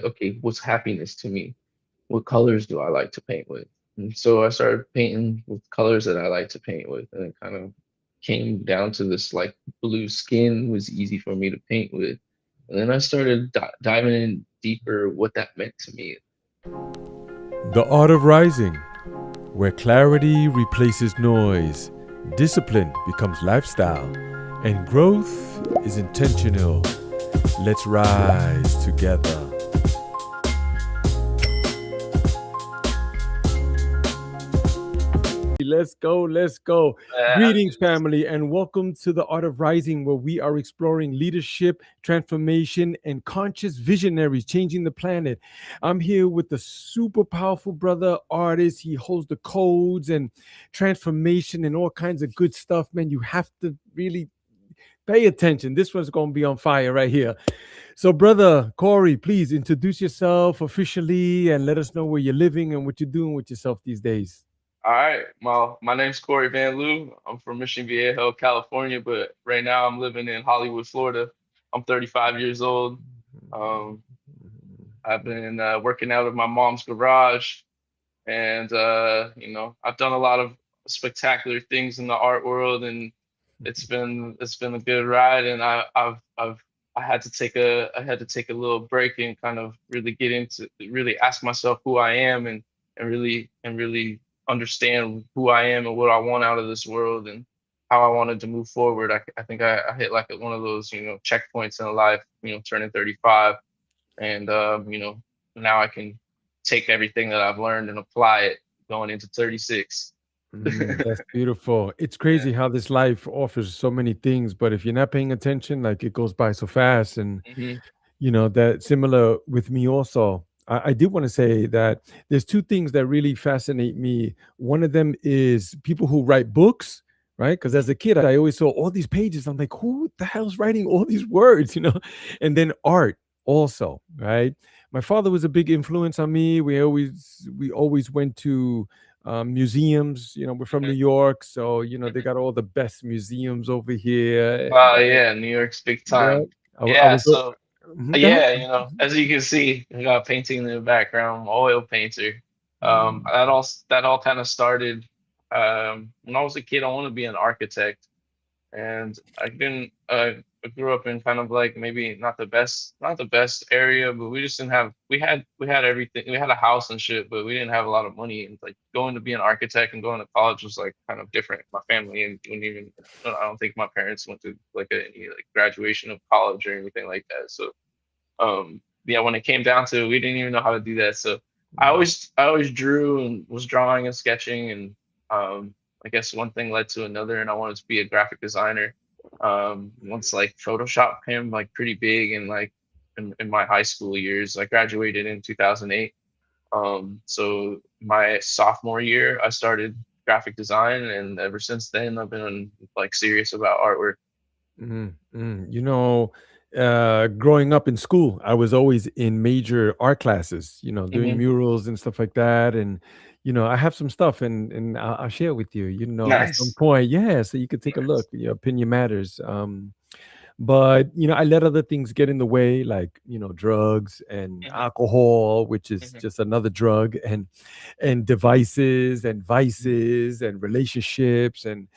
okay, what's happiness to me? What colors do I like to paint with? And so I started painting with colors that I like to paint with, and it kind of came down to this like blue skin was easy for me to paint with. And then I started diving in deeper what that meant to me. The Art of Rising, where clarity replaces noise, discipline becomes lifestyle, and growth is intentional. Let's rise together. Let's go, let's go. Greetings, family, and welcome to the Art of Rising, where we are exploring leadership, transformation, and conscious visionaries changing the planet. I'm here with the super powerful brother artist. He holds the codes and transformation and all kinds of good stuff. Man, you have to really pay attention. This one's going to be on fire right here. So, brother Cory, please introduce yourself officially and let us know where you're living and what you're doing with yourself these days. All right, well, my name's Cory Van Lew. I'm from Mission Viejo, California, but right now I'm living in Hollywood, Florida. I'm 35 years old. Um, I've been working out of my mom's garage, and I've done a lot of spectacular things in the art world, and it's been a good ride. And I had to take a little break and kind of really get into really ask myself who I am, and really understand who I am and what I want out of this world and how I wanted to move forward. I think I hit like one of those checkpoints in life, turning 35, and now I can take everything that I've learned and apply it going into 36. That's beautiful. It's Yeah. crazy how this life offers so many things, but if you're not paying attention, like it goes by so fast. And Hmm. that similar with me also. I did want to say that there's two things that really fascinate me. One of them is people who write books, right? Because as a kid, I always saw all these pages. I'm like, who the hell's writing all these words, And then art also, right? My father was a big influence on me. We always went to museums. We're from New York, so they got all the best museums over here. Oh yeah, New York's big Yeah, time. I Yeah, was. so Go ahead. yeah, as you can see, I got a painting in the background, oil painter. That all kind of started when I was a kid. I wanted to be an architect, and I grew up in kind of like maybe not the best area, but we just didn't have we had everything. We had a house and shit, but we didn't have a lot of money. And like going to be an architect and going to college was like kind of different. My family and wouldn't even I don't think my parents went to like any like graduation of college or anything like that. So yeah, when it came down to it, we didn't even know how to do that. So I always drew and was drawing and sketching, and I guess one thing led to another, and I wanted to be a graphic designer. Once like Photoshop came like pretty big, and like in my high school years, I graduated in 2008. So my sophomore year I started graphic design, and ever since then I've been like serious about artwork. Mhm, mm. Growing up in school, I was always in major art classes, doing Hmm. murals and stuff like that. And, I have some stuff and I'll share with you, at some Nice. point. Yeah. So you could take a look. Nice. Your opinion matters. But, I let other things get in the way, like, drugs and Hmm. alcohol, which is Hmm. just another drug, and devices and vices and relationships. And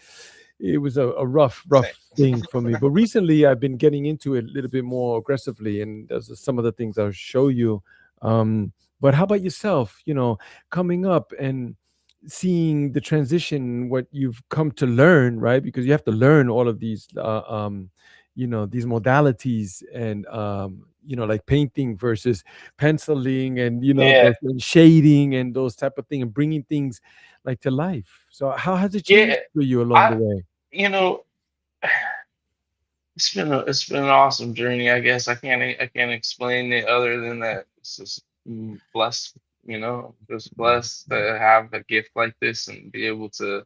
it was a rough Same. thing for me. But recently, I've been getting into it a little bit more aggressively, and those are some of the things I'll show you. But how about yourself? Coming up and seeing the transition, what you've come to learn, right? Because you have to learn all of these, these modalities, and like painting versus penciling, and Yeah. and shading and those type of thing, and bringing things like to life. So how has it Yeah. changed for you along the I way? you know it's been an awesome journey. I guess I can't explain it other than that. It's just blessed, just blessed to have a gift like this and be able to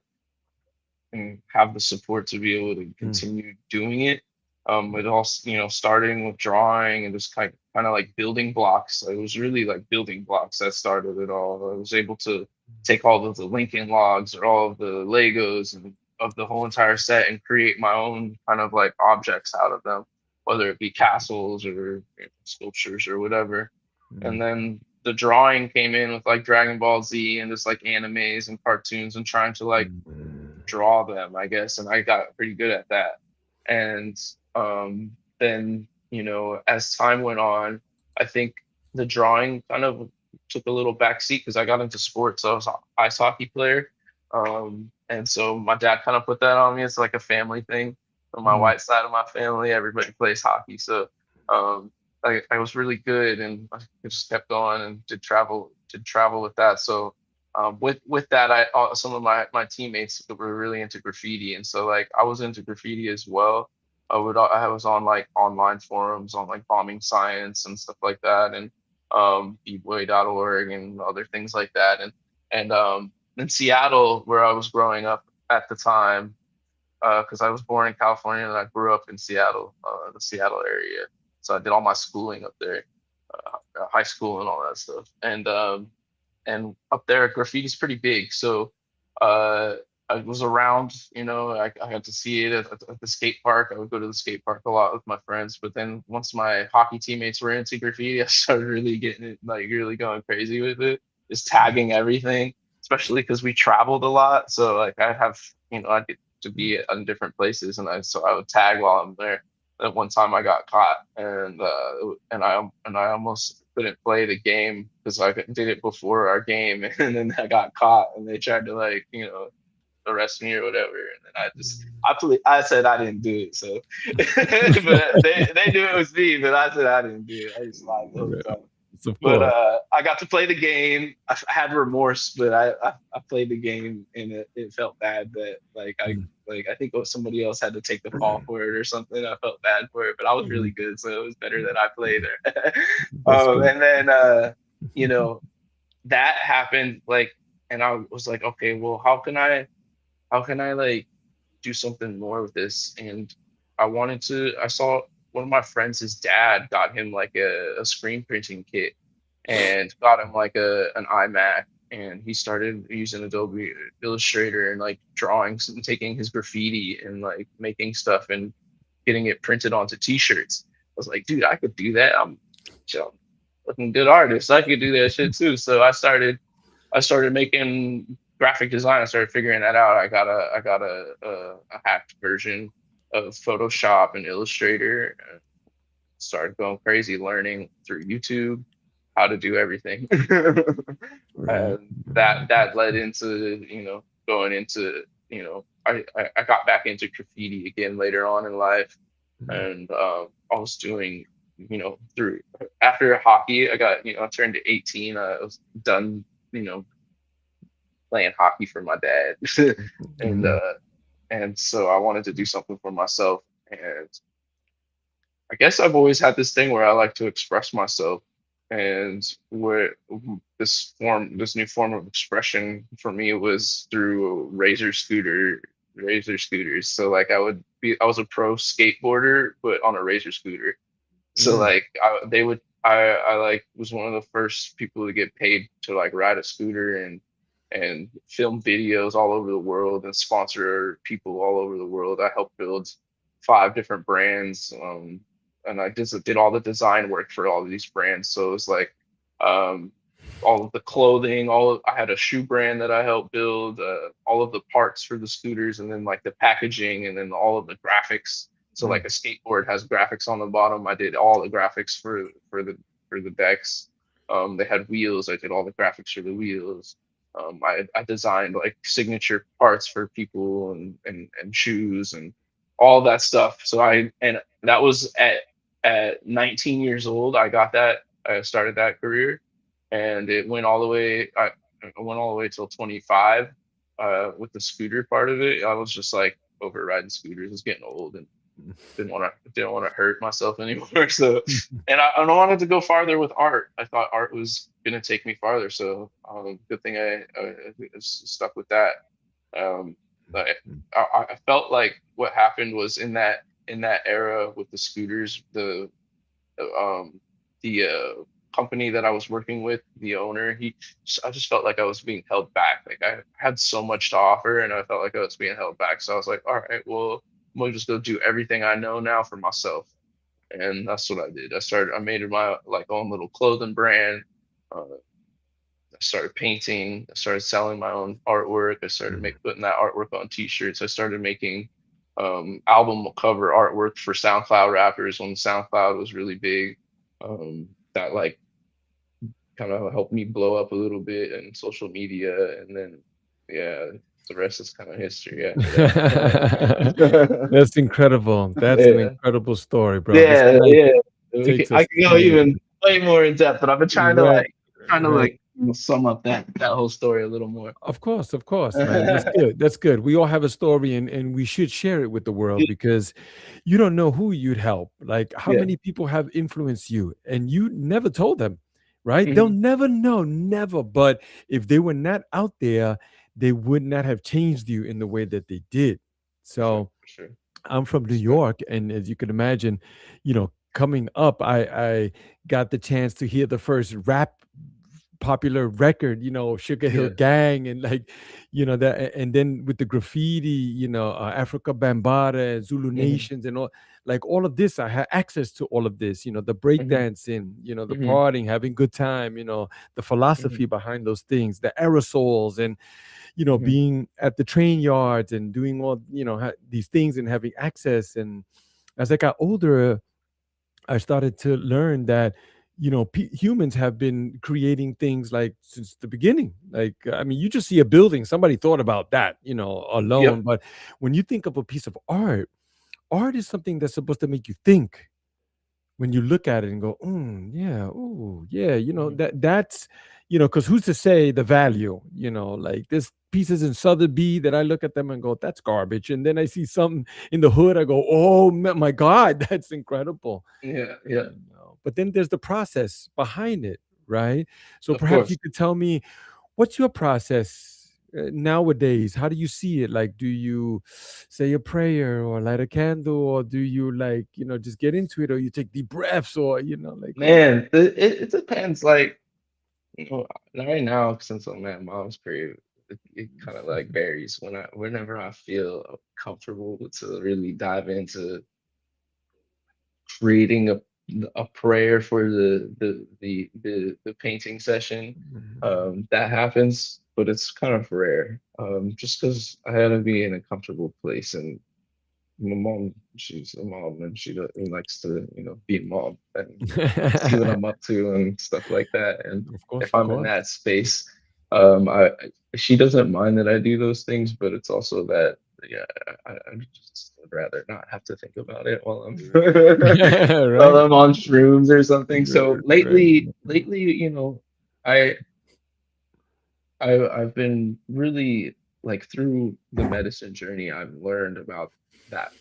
and have the support to be able to Mm, continue doing it. But also, starting with drawing and just kind of like building blocks. It was really like building blocks that started it all. I was able to take all of the Lincoln logs or all of the Legos and of the whole entire set and create my own kind of like objects out of them, whether it be castles or sculptures or whatever. And then the drawing came in with like Dragon Ball Z and just like animes and cartoons and trying to like draw them, I guess, and I got pretty good at that. And then, as time went on, I think the drawing kind of took a little backseat because I got into sports. I was an ice hockey player. And so my dad kind of put that on me. It's like a family thing. On my white side of my family, everybody plays hockey. So um, I was really good and I just kept going and did travel with that. So with that, some of my teammates were really into graffiti, and so like I was into graffiti as well. I was on like online forums on like bombing science and stuff like that, and bboy.org and other things like that, and in Seattle where I was growing up at the time, because I was born in California and I grew up in Seattle, the Seattle area. So I did all my schooling up there, high school and all that stuff. And up there, graffiti's pretty big. So uh, I was around, I got to see it at the skate park. I would go to the skate park a lot with my friends. But then once my hockey teammates were into graffiti, I started really getting it, like really going crazy with it, just tagging everything, especially because we traveled a lot. So like I'd get to be in different places, and I would tag while I'm there. At one time I got caught, and I almost couldn't play the game because I did it before our game, and then I got caught, and they tried to like arrest me or whatever, and then I said I didn't do it, so but they knew it was me, but I said I didn't do it. I just lied the whole time. Yes, of But course. I got to play the game. I had remorse, but I played the game, and it felt bad that I think somebody else had to take the fall for it or something. I felt bad for it, but I was really good, so it was better that I played there. That's good. And then you know that happened, like, and I was like, okay, well, how can I like do something more with this? And I saw one of my friends, his dad got him like a screen printing kit and got him like an iMac, and he started using Adobe Illustrator and like drawings and taking his graffiti and like making stuff and getting it printed onto t-shirts. I was like, dude, I could do that. I'm looking good artist. I could do that shit too. So I started making graphic design. I started figuring that out. I got a hacked version of Photoshop and Illustrator. And started going crazy, learning through YouTube how to do everything. Right. And that led into going into I got back into graffiti again later on in life, and I was doing through after hockey. I turned to 18. I was done you know playing hockey for my dad, and Mhm. uh, and so I wanted to do something for myself. And I guess I've always had this thing where I like to express myself, and where this new form of expression for me was through razor scooters. So like I was a pro skateboarder, but on a razor scooter. So Mm. like I like was one of the first people to get paid to like ride a scooter and film videos all over the world and sponsor people all over the world. I helped build 5 different brands, and I just did all the design work for all of these brands. So it was like um, all of the clothing, I had a shoe brand that I helped build, all of the parts for the scooters, and then like the packaging, and then all of the graphics. So like a skateboard has graphics on the bottom. I did all the graphics for the decks. They had wheels. I did all the graphics for the wheels. I designed like signature parts for people and shoes and all that stuff. And that was at 19 years old. I started that career, and it went all the way. I went all the way till 25. With the scooter part of it, I was just like over riding scooters. It's getting old, and didn't want to hurt myself anymore. So, and I wanted to go farther with art. I thought art was gonna take me farther. So, good thing I stuck with that. Um, but I felt like what happened was in that era with the scooters, um the company that I was working with, the owner, I just felt like I was being held back. Like I had so much to offer, and I felt like I was being held back. So I was like, all right, well, I'm gonna just go do everything I know now for myself. and that's what I did. I made my like own little clothing brand. I started painting. I started selling my own artwork. I started Mm. putting that artwork on T-shirts. I started making album cover artwork for SoundCloud rappers when SoundCloud was really big. That like kind of helped me blow up a little bit in social media, and then yeah, the rest is kind of history after that. That's incredible. That's an Yeah, incredible story, bro. This yeah, life yeah. takes I us can go through even way more in depth, but I've been right, trying to right. like sum up that whole story a little more. Of course, man. That's good. That's good. We all have a story, and we should share it with the world because you don't know who you'd help. Like how Yeah. many people have influenced you and you never told them, right? They'll Hmm. never know, never. But if they were not out there, they would not have changed you in the way that they did. For sure. So For sure. I'm from New Respect. York, and as you can imagine, coming up, I got the chance to hear the first rap popular record, Sugar Hill Yeah. Gang, and like, that, and then with the graffiti, Africa Bambaataa, Zulu Hmm. Nations, and all of this, I had access to all of this, the Hmm. breakdancing, the Hmm. partying, having good time, the Hmm. philosophy behind those things, the aerosols, and Hmm. being at the train yards and doing all, these things and having access. And as I got older, I started to learn that, humans have been creating things like since the beginning. Like, I mean, you just see a building, somebody thought about that, alone. Yep. But when you think of a piece of art, art is something that's supposed to make you think when you look at it and go, yeah, oh, yeah, Hmm. that's, because who's to say the value, like there's pieces in Sotheby that I look at them and go, that's garbage. And then I see something in the hood, I go, oh my God, that's incredible. Yeah. Yeah. But then there's the process behind it, right? So Of perhaps you course. could tell me, what's your process nowadays? How do you see it? Like, do you say a prayer or light a candle, or do you, like, just get into it, or you take deep breaths, or like what? Man, it depends. Like, you know, right now, since I'm at mom's period, it kind of like varies whenever I feel comfortable to really dive into creating a prayer for the painting session. Mhm. That happens, but it's kind of rare. Just because I had to be in a comfortable place, and my mom, she's a mom, and likes to be a mom and see what I'm up to and stuff like that. And Of course, if of I'm in course. that space, she doesn't mind that I do those things, but it's also that yeah, I just would rather not have to think about it while I'm while Right. I'm on shrooms or something. So Right. lately, I I've been really like through the medicine journey. I've learned about that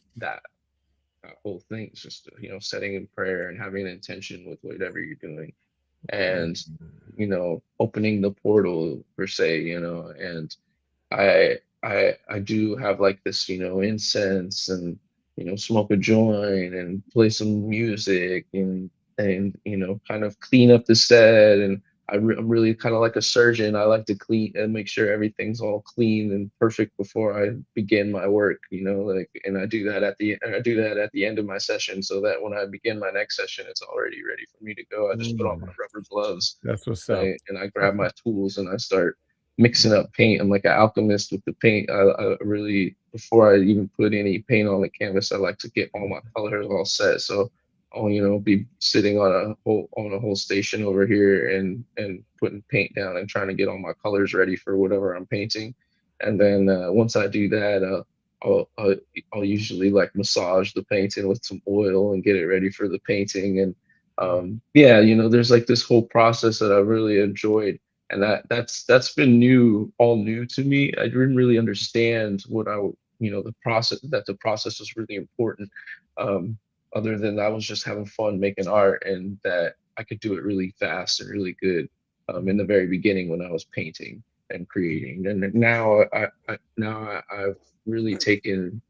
whole thing. It's just setting in prayer and having an intention with whatever you're doing, and opening the portal per se. And I do have like this, incense, and smoke a joint and play some music, and kind of clean up the set. And I'm really kind of like a surgeon. I like to clean and make sure everything's all clean and perfect before I begin my work. Like, and I do that at the end of my session, so that when I begin my next session, it's already ready for me to go. I just put on Mm, my rubber gloves, that's what's up. and I grab my tools and I start mixing up paint. I'm like an alchemist with the paint. I really, before I even put any paint on the canvas, I like to get all my colors all set. So I'll, be sitting on a whole station over here, and putting paint down and trying to get all my colors ready for whatever I'm painting. And then once I do that, I'll usually like massage the painting with some oil and get it ready for the painting. And yeah, there's like this whole process that I really enjoyed, and that's been all new to me. I didn't really understand the process was really important. Um, Other than I was just having fun making art, and that I could do it really fast and really good. In the very beginning when I was painting and creating, and I've really taken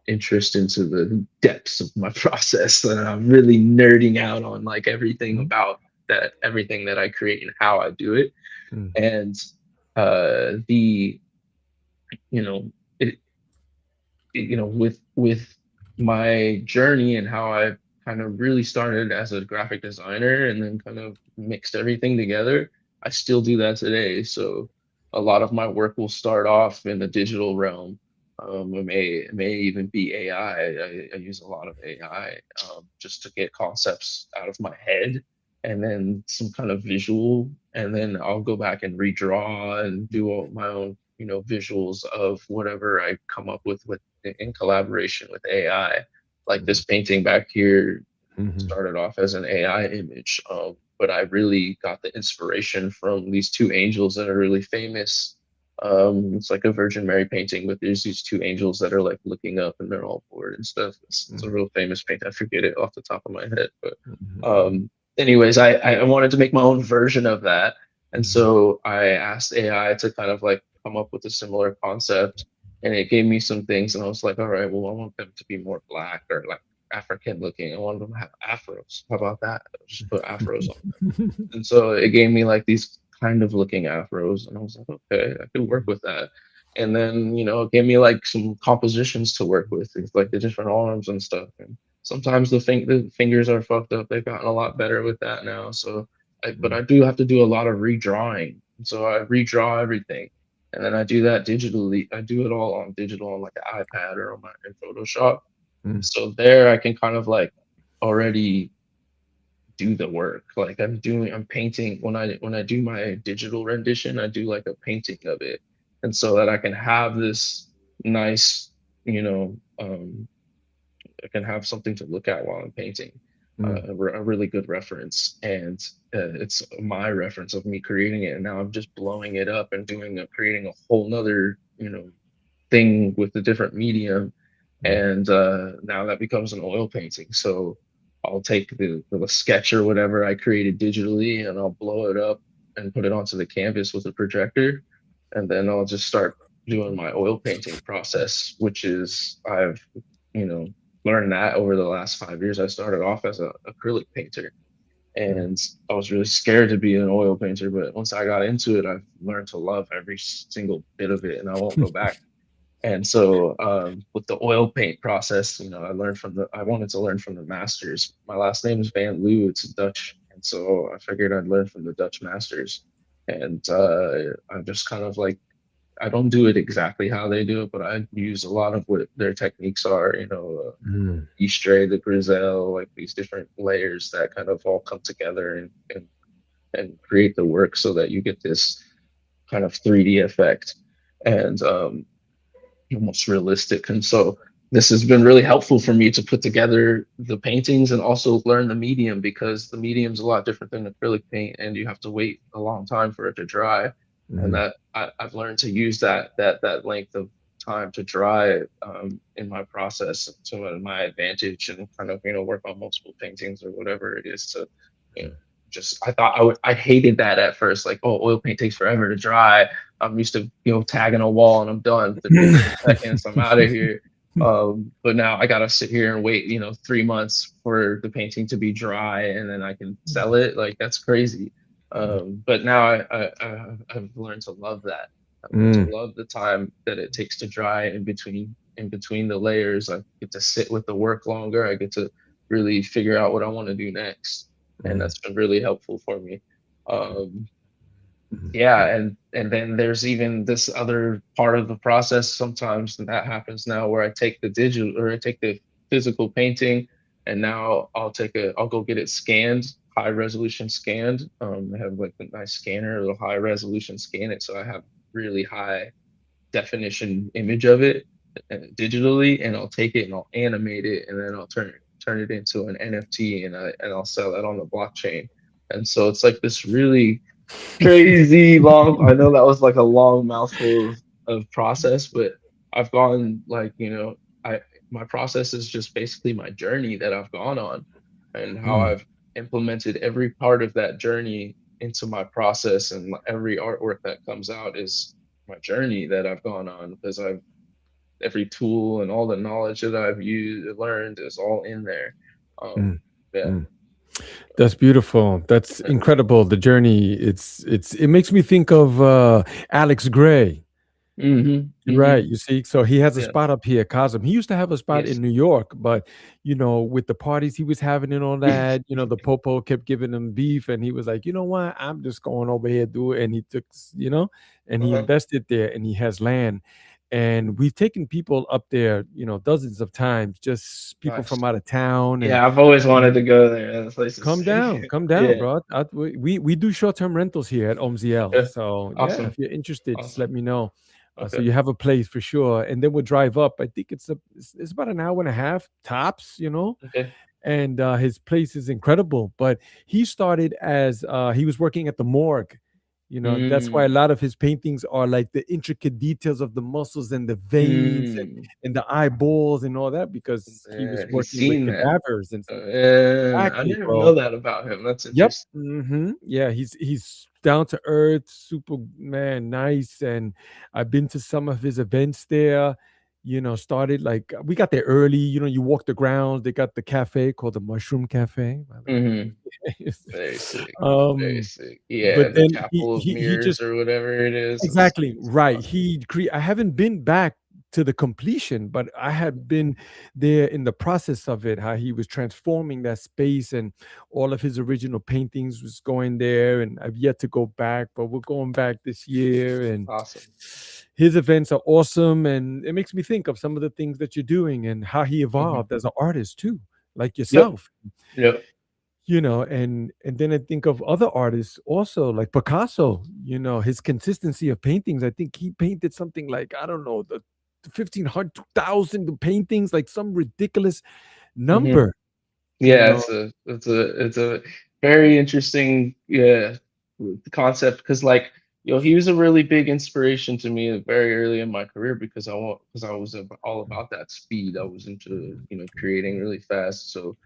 interest into the depths of my process, and I'm really nerding out on like everything Mhm. about everything that I create and how I do it. Mm. And the you know it, with my journey and how I kind of really started as a graphic designer and then kind of mixed everything together. I still do that today. So a lot of my work will start off in the digital realm. It may even be AI. I use a lot of AI just to get concepts out of my head and then some kind of visual, and then I'll go back and redraw and do all my own, visuals of whatever I come up with in collaboration with AI. Like this painting back here Mhm. started off as an AI image, but I really got the inspiration from these two angels that are really famous. It's like a Virgin Mary painting, but there's these two angels that are like looking up and they're all bored and stuff. It's a Mhm. real famous painting. I forget it off the top of my head, but Mhm. um, anyways, I wanted to make my own version of that, and Mhm. so I asked AI to kind of like come up with a similar concept, and it gave me some things, and I was like, all right, well, I want them to be more black or like African looking. I wanted them to have afros. How about that? Just put afros on them. And so it gave me like these kind of looking afros, and I was like, okay, I could work with that. And then it gave me like some compositions to work with, it's like the different arms and stuff. And sometimes the fingers are fucked up. They've gotten a lot better with that now. So, but I do have to do a lot of redrawing. And so I redraw everything, and then I do that digitally. I do it all on digital on like an iPad or on my in Photoshop. And Mhm. so there I can kind of like already do the work. Like I'm painting when I do my digital rendition, I do like a painting of it. And so that I can have this nice, you know, I can have something to look at while I'm painting, Mhm. a really good reference. And it's my reference of me creating it. And now I'm just blowing it up and creating a whole nother, thing with a different medium, Mhm. and now that becomes an oil painting. So I'll take the sketch or whatever I created digitally, and I'll blow it up and put it onto the canvas with a projector, and then I'll just start doing my oil painting process, which is I've you know learned that over the last 5 years. I started off as a acrylic painter, Mhm. and I was really scared to be an oil painter, but once I got into it, I've learned to love every single bit of it, and I won't go back. And so with the oil paint process, I wanted to learn from the masters. My last name is Van Lew, it's Dutch. And so I figured I'd learn from the Dutch masters. And I'm just kind of like, I don't do it exactly how they do it, but I use a lot of what their techniques are, Mhm. Eastray, the Grizel, like these different layers that kind of all come together and create the work so that you get this kind of 3D effect. And almost realistic. And so this has been really helpful for me to put together the paintings and also learn the medium, because the medium's a lot different than acrylic paint and you have to wait a long time for it to dry. And Mhm. that I've learned to use that length of time to dry in my process to my advantage, and kind of work on multiple paintings or whatever it is to you know just I hated that at first, like, oh, oil paint takes forever to dry. I'm used to, tagging a wall and I'm done for 15 seconds. I'm out of here. But now I gotta sit here and wait, 3 months for the painting to be dry and then I can sell it. Like that's crazy. But now I've learned to love that. I've learned to Mhm. love the time that it takes to dry in between the layers. I get to sit with the work longer. I get to really figure out what I want to do next, and Mhm. that's been really helpful for me. Um, Mhm. yeah, and then there's even this other part of the process sometimes, and that happens now, where I take the digital or I take the physical painting, and now I'll go get it scanned, high resolution scanned. I have like a nice scanner, a little high resolution scan it, so I have really high definition image of it digitally, and I'll take it and I'll animate it, and then I'll turn it into an NFT, and I'll sell that on the blockchain. And so it's like this really crazy long. I know that was like a long mouthful of process, but I've gone like, I my process is just basically my journey that I've gone on, and how Mhm. I've implemented every part of that journey into my process, and every artwork that comes out is my journey that I've gone on, because I've every tool and all the knowledge that I've used learned is all in there. Um Mhm. yeah. Mhm. That's beautiful. That's incredible. The journey. It makes me think of Alex Gray. Mm-hmm. Mm-hmm. Right, you see, so he has a Yeah. spot up here, Cosm. He used to have a spot Yes. in New York, but with the parties he was having and all that, the popo kept giving him beef, and he was like, you know what, I'm just going over here do it, and he took, and he Uh-huh. invested there, and he has land, and we've taken people up there, dozens of times, just people Nice. from out of town, and Yeah, I've always you wanted know, to go there. That place is sick. come down, Yeah. bro. We do short-term rentals here at Omziel. Okay. So yeah, Awesome. if you're interested, just let Awesome. me know. So Okay. you have a place for sure, and then we'll drive up. I think it's about an hour and a half tops, Okay. and his place is incredible. But he started as he was working at the morgue. That's why a Mm. lot of his paintings are like the intricate details of the muscles and the veins Mm. and the eyeballs and all that because he was He's working with seen that. cadavers and I exactly, didn't bro. know that about him. That's Yep. interesting. Yeah, he's down to earth, super man, nice. And I've been to some of his events there. Started like we got there early. You walk the grounds. They got the cafe called the Mushroom Cafe, by the Hmm. way. Very sick. Very um, sick. but Yeah, the then he Chapel of he he Mirrors just or whatever it is. exactly It's right. awesome. I haven't been back to the completion, but I had been there in the process of it, how he was transforming that space and all of his original paintings was going there. And I've yet to go back, but we're going back this year. And Awesome. his events are awesome. And it makes me think of some of the things that you're doing and how he Hmm. evolved as an artist too, like Yep. yourself. Yep. And then I think of other artists also like Picasso, his consistency of paintings. I think he painted something like, I don't know, the 1500 2000 paintings, like some ridiculous Hmm. number you Yeah, know it's a very interesting, yeah, concept because like he was a really big inspiration to me very early in my career because I was all about that speed. I was into creating really fast. So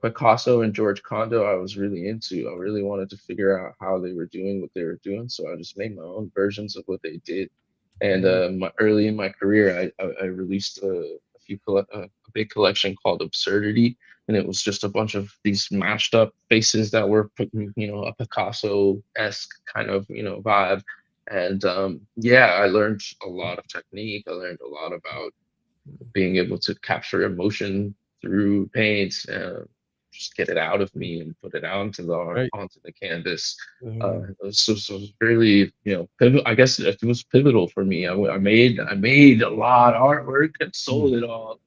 Picasso and George Condo I was really into. I really wanted to figure out how they were doing what they were doing, so I just made my own versions of what they did. And Mm, early in my career, I released a big collection called Absurdity, and it was just a bunch of these mashed up faces that were a Picasso-esque kind of vibe. And yeah, I learned a lot of technique. I learned a lot about being able to capture emotion through paint, just get it out of me and put it out into right. onto the canvas. Mm, So it was really, I guess it was pivotal for me. I made a lot of artwork and mm, sold it all,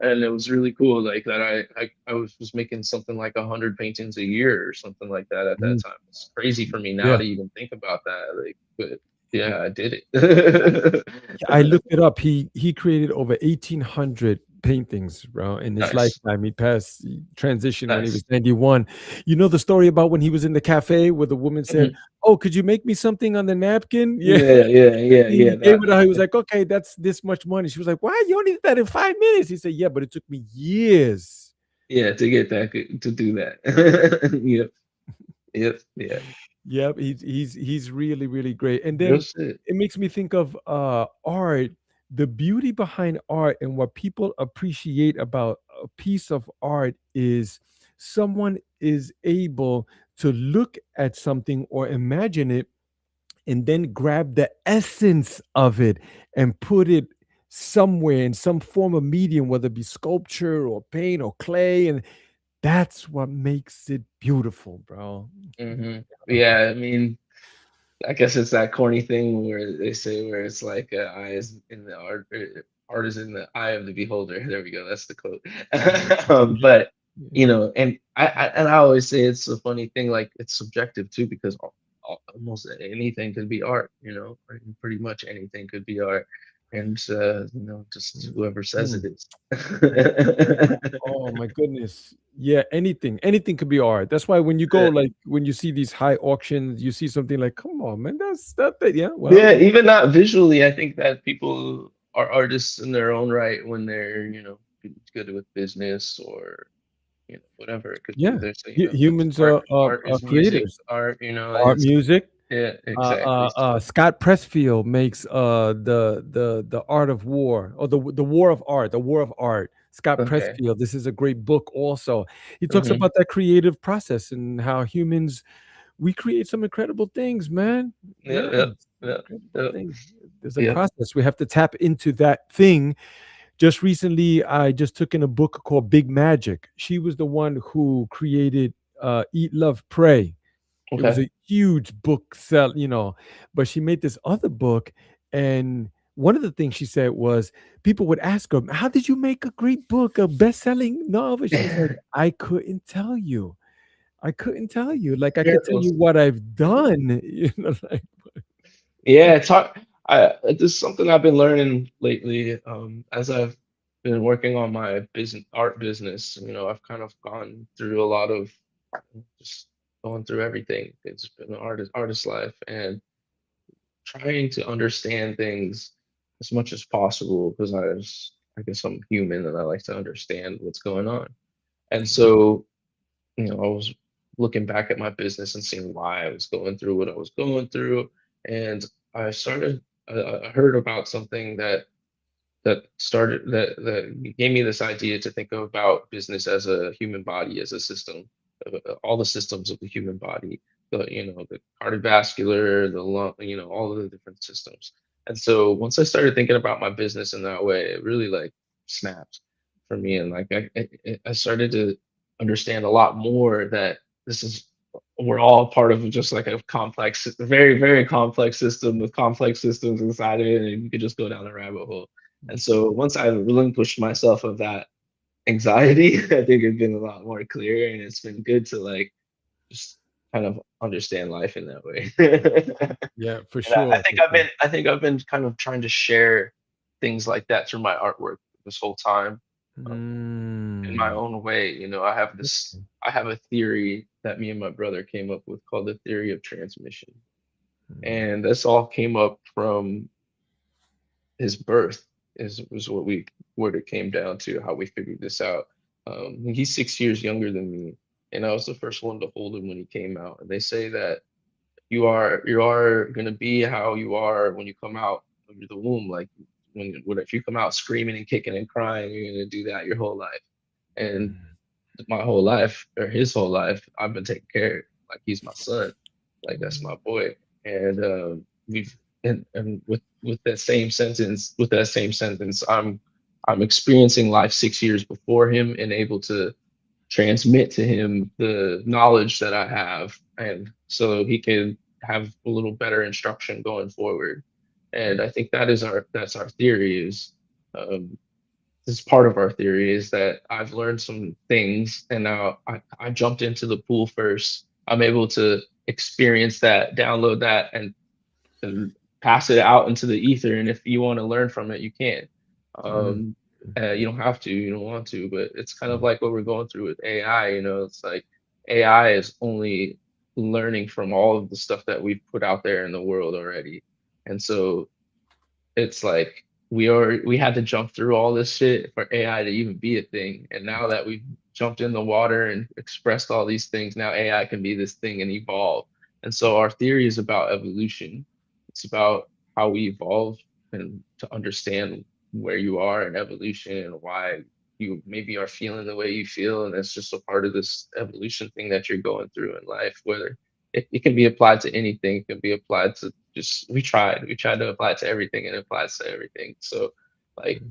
and it was really cool. Like that, I was making something like 100 paintings a year or something like that at that mm. time. It's crazy for me now Yeah. to even think about that. Like, but yeah, I did it. I looked it up. He created over 1,800 paintings, bro, in his Nice, lifetime. He passed transition when he was nice. 91. You know the story about when he was in the cafe where the woman said, Mhm. "Oh, could you make me something on the napkin?" Yeah. Yeah, yeah, yeah, He yeah. gave it to her. He That. was like, "Okay, that's this much money." She was like, "Why? You only did that in 5 minutes." He said, "Yeah, but it took me years." Yeah, to get that to do that. Yep, yep, yeah. Yep, he's really really great. And Real then shit. it makes me think of art, the beauty behind art and what people appreciate about a piece of art is someone is able to look at something or imagine it and then grab the essence of it and put it somewhere in some form of medium, whether it be sculpture or paint or clay, and that's what makes it beautiful, bro. Hmm. Yeah, I mean, I guess it's that corny thing where they say where it's like eye is in the art, art is in the eye of the beholder. There we go. That's the quote. But and I always say it's a funny thing. Like it's subjective too because almost anything could be art. Or pretty much anything could be art, and just whoever says Mm. it is. Oh my goodness. Yeah, anything could be art. That's why when you go, Yeah. like when you see these high auctions, you see something like, come on, man, that's that, that yeah, well, Yeah, even not visually, I think that people are artists in their own right when they're, good with business or, whatever it could be. yeah. There's, it's Humans art. are Art is music. creators. Art, Art, is music. yeah, exactly. Scott Pressfield makes the art of war, or the war of art, the war of art. Scott Okay. Pressfield. This is a great book. Also, he talks Hmm. about that creative process and how humans we create some incredible things, man. Yeah, Yeah, yeah, some yeah, incredible yeah. things. There's a Yeah. process. We have to tap into that thing. Just recently, I just took in a book called Big Magic. She was the one who created Eat, Love, Pray. It was Okay. a huge book sell, but she made this other book. And one of the things she said was people would ask her, "How did you make a great book, a best-selling novel?" She was like, "I couldn't tell you. I couldn't tell you. Like I could tell you Miracles. what I've done." Like, Yeah, it's hard. This is something I've been learning lately. As I've been working on my art business, I've kind of gone through a lot of just going through everything. It's been an artist life, and trying to understand things as much as possible because I guess I'm human and I like to understand what's going on. And so, I was looking back at my business and seeing why I was going through what I was going through, and I started. I heard about something that gave me this idea to think about business as a human body, as a system, all the systems of the human body, the cardiovascular, the lung, all of the different systems. And so once I started thinking about my business in that way, it really like snapped for me, and like I started to understand a lot more that this is we're all part of just like a complex, very, very complex system with complex systems inside it, and you could just go down a rabbit hole. And so once I relinquished myself of that anxiety, I think it's been a lot more clear, and it's been good to like just kind of understand life in that way. yeah, for And I sure, think for sure. I've been kind of trying to share things like that through my artwork this whole time, um, in my Mm. own way. I have a theory that me and my brother came up with called the theory of transmission, Mm. and this all came up from his birth is was what it came down to, how we figured this out. He's 6 years younger than me, and I was the first one to hold him when he came out. And they say that you are gonna be how you are when you come out of the womb. Like if you come out screaming and kicking and crying, you're gonna do that your whole life. And my whole life, or his whole life, I've been taking care of. Like he's my son, like that's my boy. And we've and with that same sentence, I'm experiencing life 6 years before him and able to transmit to him the knowledge that I have, and so he can have a little better instruction going forward. And I think that's our theory is um, this is part of our theory is that I've learned some things, and now I jumped into the pool first. I'm able to experience that, download that, and pass it out into the ether. And if you want to learn from it, you can. Mm. Um, you don't have to, you don't want to, but it's kind of like what we're going through with AI. It's like AI is only learning from all of the stuff that we've put out there in the world already. And so it's like we had to jump through all this shit for AI to even be a thing. And now that we've jumped in the water and expressed all these things, now AI can be this thing and evolve. And so our theory is about evolution. It's about how we evolve and to understand where you are in evolution and why you maybe are feeling the way you feel. And that's just a part of this evolution thing that you're going through in life, whether it can be applied to anything. It can be applied to just we tried to apply it to everything, and it applies to everything. So like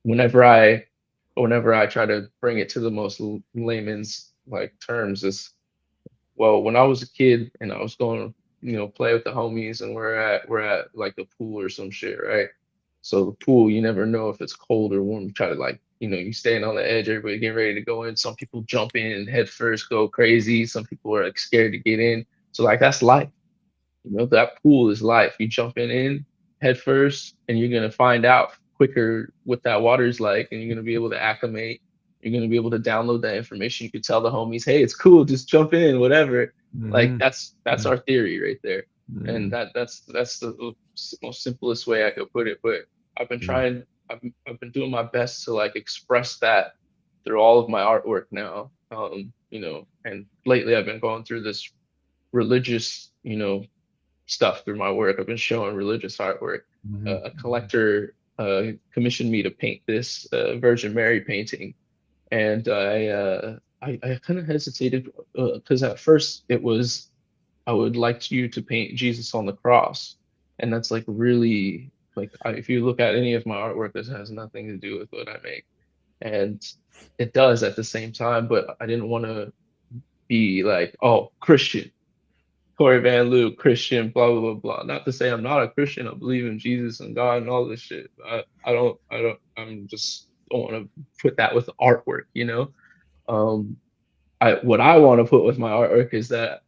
whenever I whenever I try to bring it to the most layman's like terms is, well, when I was a kid and I was going, play with the homies, and we're at like the pool or some shit, right? So the pool, you never know if it's cold or warm. You try to like, you stand on the edge, everybody getting ready to go in. Some people jump in head first, go crazy. Some people are like scared to get in. So like that's life. That pool is life. You jumping in head first, and you're gonna find out quicker what that water's like, and you're gonna be able to acclimate. You're gonna be able to download that information. You could tell the homies, "Hey, it's cool. Just jump in, whatever." Like Mhm. that's our theory right there, and Mhm. that's the most simplest way I could put it. But I've been Yeah. trying. I've been doing my best to like express that through all of my artwork now. And lately I've been going through this religious, stuff through my work. I've been showing religious artwork. Mhm. A collector commissioned me to paint this Virgin Mary painting, and I kind of hesitated because at first it was I would like you to paint Jesus on the cross, and that's like really. Like if you look at any of my artwork, this has nothing to do with what I make, and it does at the same time. But I didn't want to be like, oh, Christian, Cory Van Lew, Christian, blah blah blah blah. Not to say I'm not a Christian. I believe in Jesus and God and all this shit. I'm just don't want to put that with artwork, you know. What I want to put with my artwork is that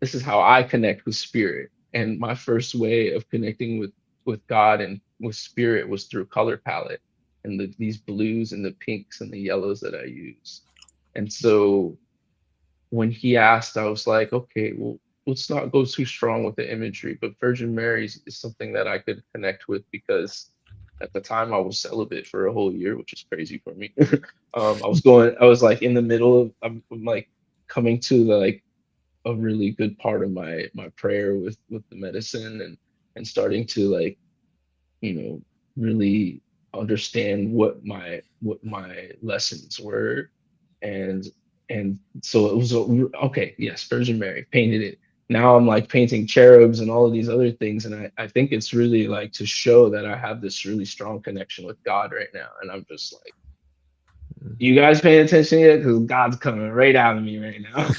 this is how I connect with spirit. And my first way of connecting with God and with spirit was through color palette and these blues and the pinks and the yellows that I use. And so when he asked, I was like, okay, well, let's not go too strong with the imagery, but Virgin Mary is something that I could connect with because at the time I was celibate for a whole year, which is crazy for me. I was like in the middle of, I'm like coming to the, like a really good part of my prayer with the medicine and starting to like, you know, really understand what my lessons were, and and so it was okay. Yes, Virgin Mary, painted it. Now I'm like painting cherubs and all of these other things, and I think it's really like to show that I have this really strong connection with God right now, and I'm just like, you guys paying attention yet? Because God's coming right out of me right now.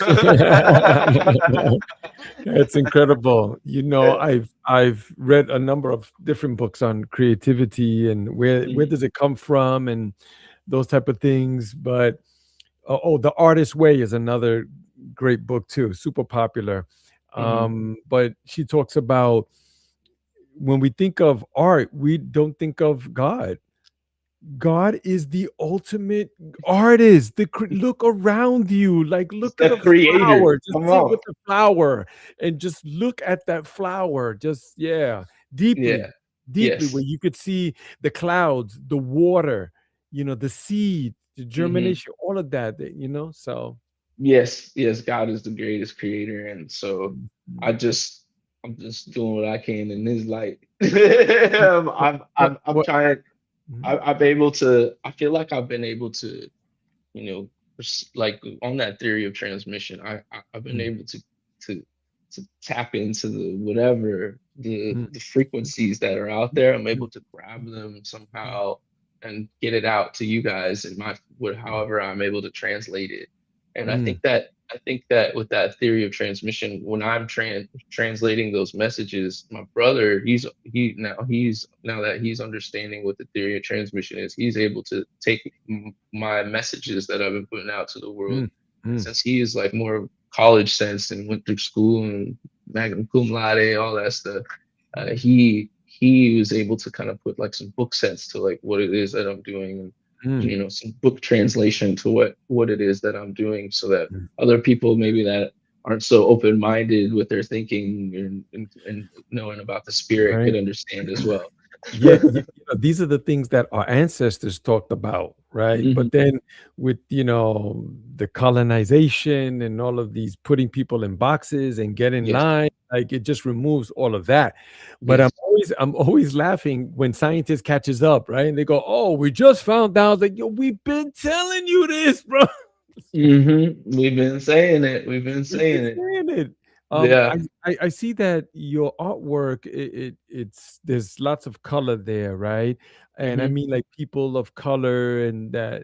It's incredible. You know, I've read a number of different books on creativity and where Mhm, does it come from and those type of things. But The Artist's Way is another great book too, super popular. mhm, But she talks about when we think of art, we don't think of God. God is the ultimate artist. Look around you, like it's look at the a creator. flower. Just Come sit on. with the flower and just look at that flower. Just yeah, Yeah. deeply, where Yes. you could see the clouds, the water, the seed, the Hmm. germination, all of that. So Yes. Yes. God is the greatest creator, and so I mhm. just I'm just doing what I can in His light. I'm What? trying. Mhm, I'm able to. I feel like I've been able to, like on that theory of transmission, I've been mhm, able to to tap into the whatever mhm, the frequencies that are out there. I'm mhm, able to grab them somehow and get it out to you guys in my what mhm, however I'm able to translate it. And mhm, I think that with that theory of transmission, when I'm translating those messages, my brother, now that he's understanding what the theory of transmission is, he's able to take my messages that I've been putting out to the world. mhm, And mhm, since he is like more college sense and went through school and magna cum laude, all that stuff, he was able to kind of put like some book sense to like what it is that I'm doing, and mhm, some book translation to what it is that I'm doing, so that mhm. other people maybe that aren't so open minded with their thinking and knowing about the spirit Right. could understand as well. Yeah, these are the things that our ancestors talked about, right? Hmm. But then with, the colonization and all of these putting people in boxes and get in Yes. line, like it just removes all of that. But I'm Yes. always I'm always laughing when scientists catches up, right? And they go, "Oh, we just found out that we've been telling you this, bro. We've been saying it. We've been We've been saying it. saying it." Yeah. I see that your artwork, it's there's lots of color there, right? And I Hmm. mean, like people of color and that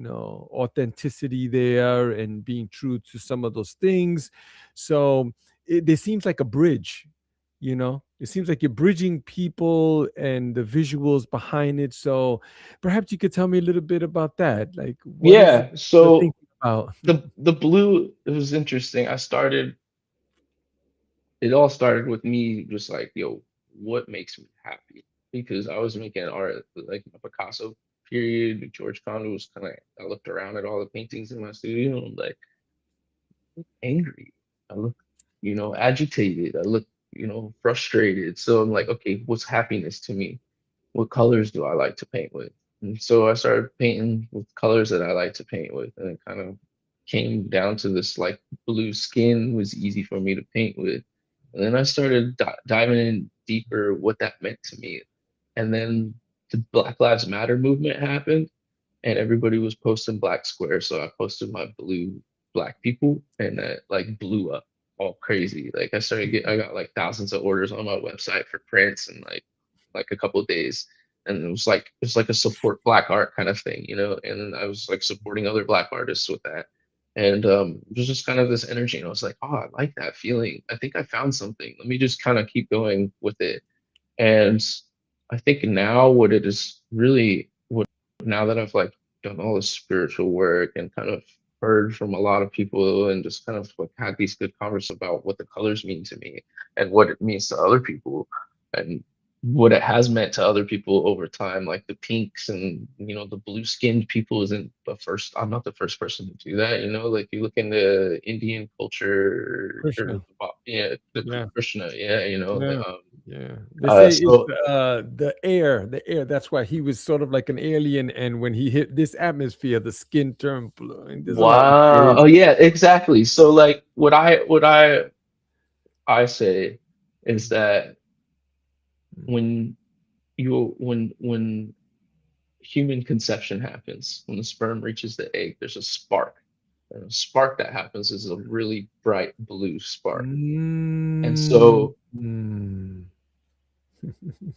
authenticity there and being true to some of those things. So there seems like a bridge. It seems like you're bridging people and the visuals behind it. So perhaps you could tell me a little bit about that. Like, what is it Yeah. you're So thinking about? the blue, it was interesting. It all started with me just like, yo, what makes me happy? Because I was making art like my Picasso period, George Condo was kind of, I looked around at all the paintings in my studio and I'm like, angry. I look, agitated. I look, frustrated. So I'm like, okay, what's happiness to me? What colors do I like to paint with? And so I started painting with colors that I like to paint with, and it kind of came down to this like blue skin was easy for me to paint with. And then I started diving in deeper what that meant to me. And then the Black Lives Matter movement happened, and everybody was posting black squares. So I posted my blue black people, and that like blew up all crazy. Like I got like thousands of orders on my website for prints, and like like a couple of days, and it was like a support black art kind of thing, and I was like supporting other black artists with that. And it was just kind of this energy, and I was like, oh, I like that feeling. I think I found something. Let me just kind of keep going with it. And I think now what it is really, what now that I've like done all this spiritual work and kind of heard from a lot of people and just kind of like had these good conversations about what the colors mean to me and what it means to other people and what it has meant to other people over time, like the pinks and the blue skinned people isn't the first. I'm not the first person to do that. Like you look into Indian culture or Krishna. yeah, the Yeah. Krishna, yeah, Yeah. Yeah. They say it's so the air. That's why he was sort of like an alien. And when he hit this atmosphere, the skin turned blue. And there's a lot of wow. theories. Oh yeah, exactly. So like what I say is that when when human conception happens, when the sperm reaches the egg, there's a spark. And a spark that happens is a really bright blue spark. And Mm, so mm,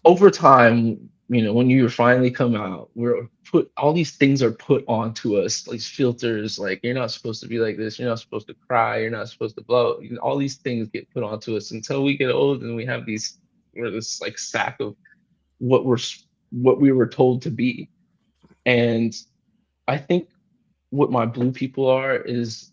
over time, when you finally come out, we're put all these things are put onto us, these filters, like you're not supposed to be like this, you're not supposed to cry, you're not supposed to blow. All these things get put onto us until we get old and we have we're this like sack of what what we were told to be. And I think what my blue people are is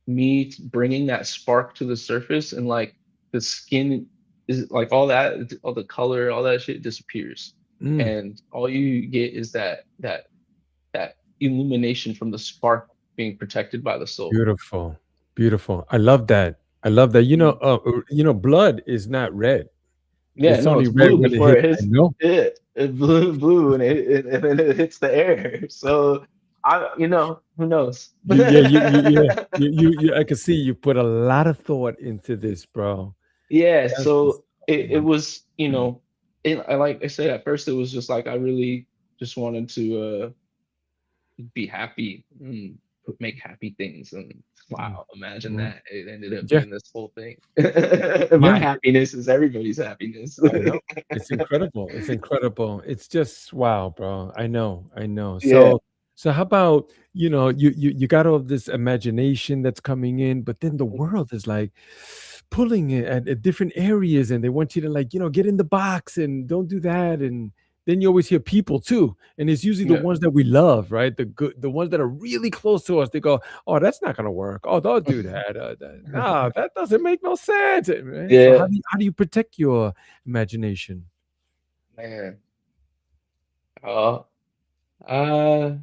me bringing that spark to the surface, and like the skin is like all the color, all that shit disappears, mm. and all you get is that illumination from the spark being protected by the soul. Beautiful. Beautiful. I love that. I love that. Mm. Blood is not red. Yeah, It's no, only it's red blue when it before hits. it I hits know. it. It's blue, and and then it hits the air. So who knows? I can see you put a lot of thought into this, bro. Yeah, That's what's so up, it man. was, like I said, at first it was just like I really just wanted to be happy and make happy things. And Mm, wow, imagine mm. that. It ended up Yeah, being this whole thing. My yeah. happiness is everybody's happiness. I know. It's incredible. It's incredible. It's just wow, bro. I know. I know. Yeah. So how about, you got all this imagination that's coming in, but then the world is like pulling it at different areas and they want you to like, get in the box and don't do that. And then you always hear people too. And it's usually the Yeah. ones that we love, right? The ones that are really close to us. They go, oh, that's not gonna work. Oh, don't do that. Nah, that doesn't make no sense. Right? So Yeah. how do you protect your imagination? Man. Uh, uh,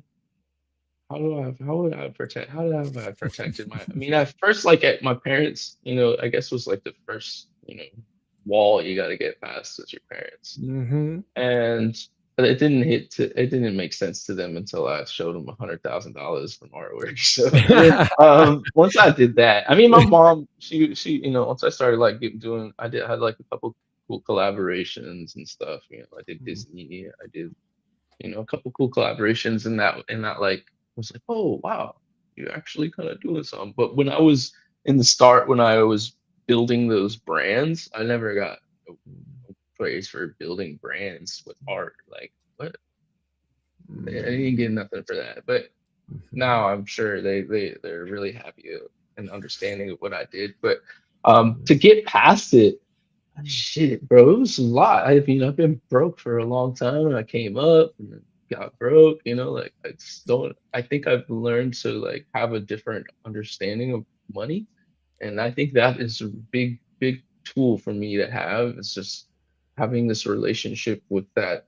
how have I protected I mean, at first, like at my parents, I guess was like the first, wall you got to get past with your parents. Mhm. And it didn't make sense to them until I showed them $100,000 from artwork. So once I did that, I mean, my mom, she once I started like had like a couple cool collaborations and stuff. I did Disney, I did a couple cool collaborations, and that like was like, oh wow, you're actually kind of doing something. But when I was in the start, when I was building those brands, I never got praise for building brands with art. Like what? I didn't get nothing for that. But Mhm. now I'm sure they're really happy and understanding of what I did. But to get past it, shit, bro, it was a lot. I mean, I've been broke for a long time, and I came up and then got broke. Like I just don't. I think I've learned to like have a different understanding of money, and I think that is a big tool for me to have. It's just having this relationship with that,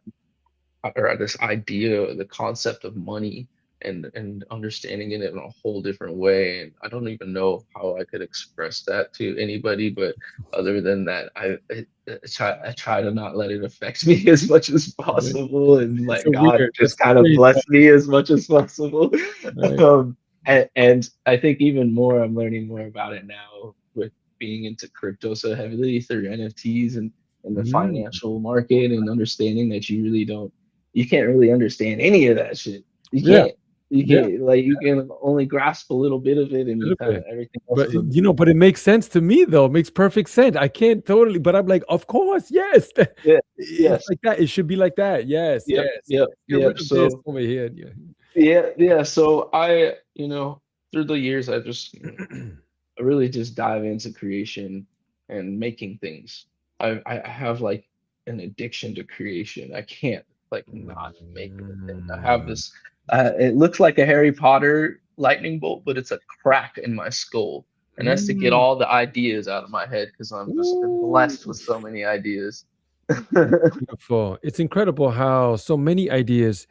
or this idea, the concept of money, and understanding it in a whole different way. And I don't even know how I could express that to anybody, but other than that, I try to not let it affect me as much as Right. possible, and It's let so God weird. That's just kind of crazy, bless me as much as possible. right? And I think even more, I'm learning more about it now with being into crypto so heavily through NFTs and the Mm, financial market, and understanding that you can't really understand any of that shit. You yeah, can't. You Yeah, can like you can only grasp a little bit of it, and a you little kind of bit. everything else But is a but it makes sense to me though. It makes perfect sense. I can't totally, but I'm like, of course, yes. yeah, It's yes, like that. It should be like that. Yes, yep, yes. yep, Get rid yep. of this So over here. Yeah. yeah, yeah. So through the years, I just I really just dive into creation and making things. I have like an addiction to creation. I can't like not make anything. I have Mm. this. It looks like a Harry Potter lightning bolt, but it's a crack in my skull, and that's to get Mm. all the ideas out of my head because I'm just been Ooh. blessed with so many ideas. Beautiful. It's incredible how so many ideas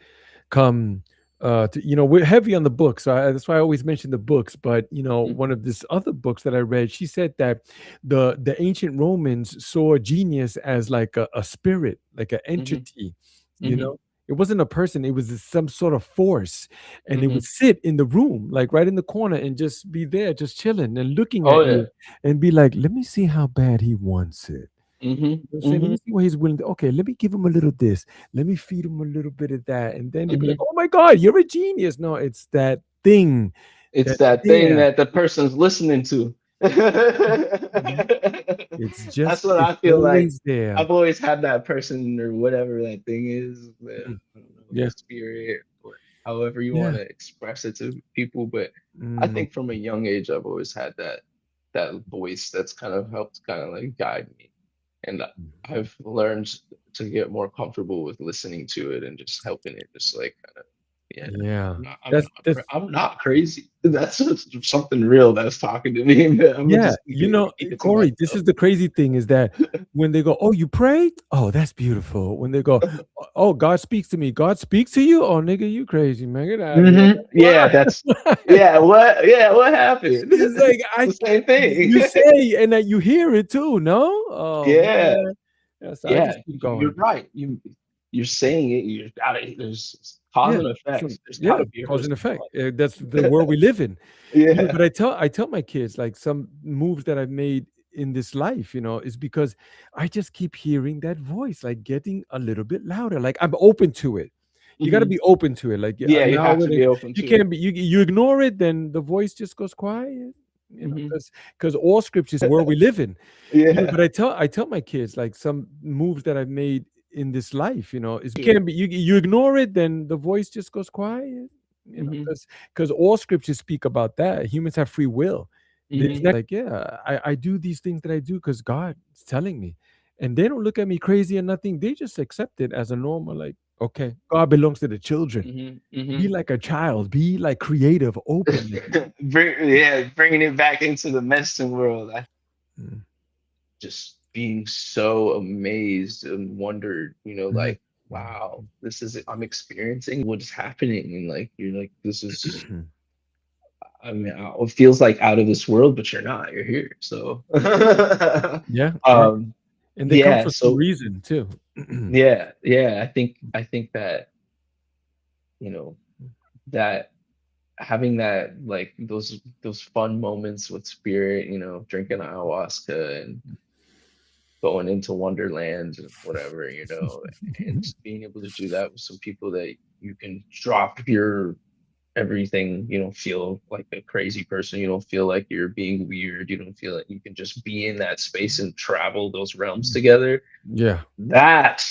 come to, we're heavy on the books. That's why I always mention the books. But one of this other books that I read, she said that the ancient Romans saw genius as like a spirit, like an Hmm. entity. you Hmm. know it wasn't a person, it was some sort of force, and it would Hmm. sit in the room, like right in the corner, and just be there, just chilling and looking Oh at yeah. you, and be like, let me see how bad he wants it. Hmm. You know what I'm saying? Let Hmm. me see what he's willing to. Okay, let me give him a little this. Let me feed him a little bit of that. And then they'd be like, Hmm. oh my God, you're a genius. No, it's that thing It's that's that thing there. that the person's listening to. Mhm. That's what It's I feel like. always there. I've always had that person or whatever that thing is. Mm. I don't know, the Yeah. spirit or however you want Yeah. to express it to people. But I Mm. think from a young age, I've always had that voice that's kind of helped kind of like guide me. And I've learned to get more comfortable with listening to it and just helping it, just like kind of, yeah. Yeah. I'm That's not, that's I'm not crazy. That's just something real that's talking to me. Man. I'm gonna Yeah, just keep it to Corey, this myself. is the crazy thing is that when they go, "Oh, you prayed? Oh, that's beautiful." When they go, "Oh, God speaks to me." God speaks to you? Oh, nigga, you crazy, man. Get out of here. Hmm. Yeah, What? that's yeah. What? Yeah, what happened? It's like The same thing. you say and that you hear it too, no? Oh Yeah, man. Yeah, so I yeah. just keep You're going. right. You're saying it. You gotta. There's cause Yeah. and So effects. There's yeah, gotta be a cause and effect. response. That's the world we live in. Yeah. But I tell my kids like some moves that I've made in this life, is because I just keep hearing that voice, like getting a little bit louder. Like I'm open to it. You got to Hmm. be open to it. Like you Yeah, you allow have to it. be open You to it. can't be. You ignore it, then the voice just goes quiet. Hmm. Because all scriptures world we live in. Yeah. But I tell my kids like some moves that I've made in this life, is To it. can't be you ignore it, then the voice just goes quiet. Hmm. Because all scriptures speak about that. Humans have free will. There's Hmm. like, yeah, I do these things that I do because God is telling me. And they don't look at me crazy or nothing. They just accept it as a normal, like, okay, God belongs to the children. Hmm. Be Hmm. like a child, be like creative, open. Like, Bringing it back into the medicine world. I mm, just being so amazed and wondered, mhm, like, wow, this is it. I'm experiencing what's happening, and like you're like, this is. mhm. I mean, it feels like out of this world, but you're not. You're here. So, Yeah, yeah. um, And they come yeah. for some So, reason too. yeah, yeah. I think that you know that having that like those fun moments with spirit, drinking ayahuasca and going into Wonderland and whatever, and just being able to do that with some people that you can drop your everything. You don't feel like a crazy person. You don't feel like you're being weird. You don't feel like you can just be in that space and travel those realms together. Yeah, That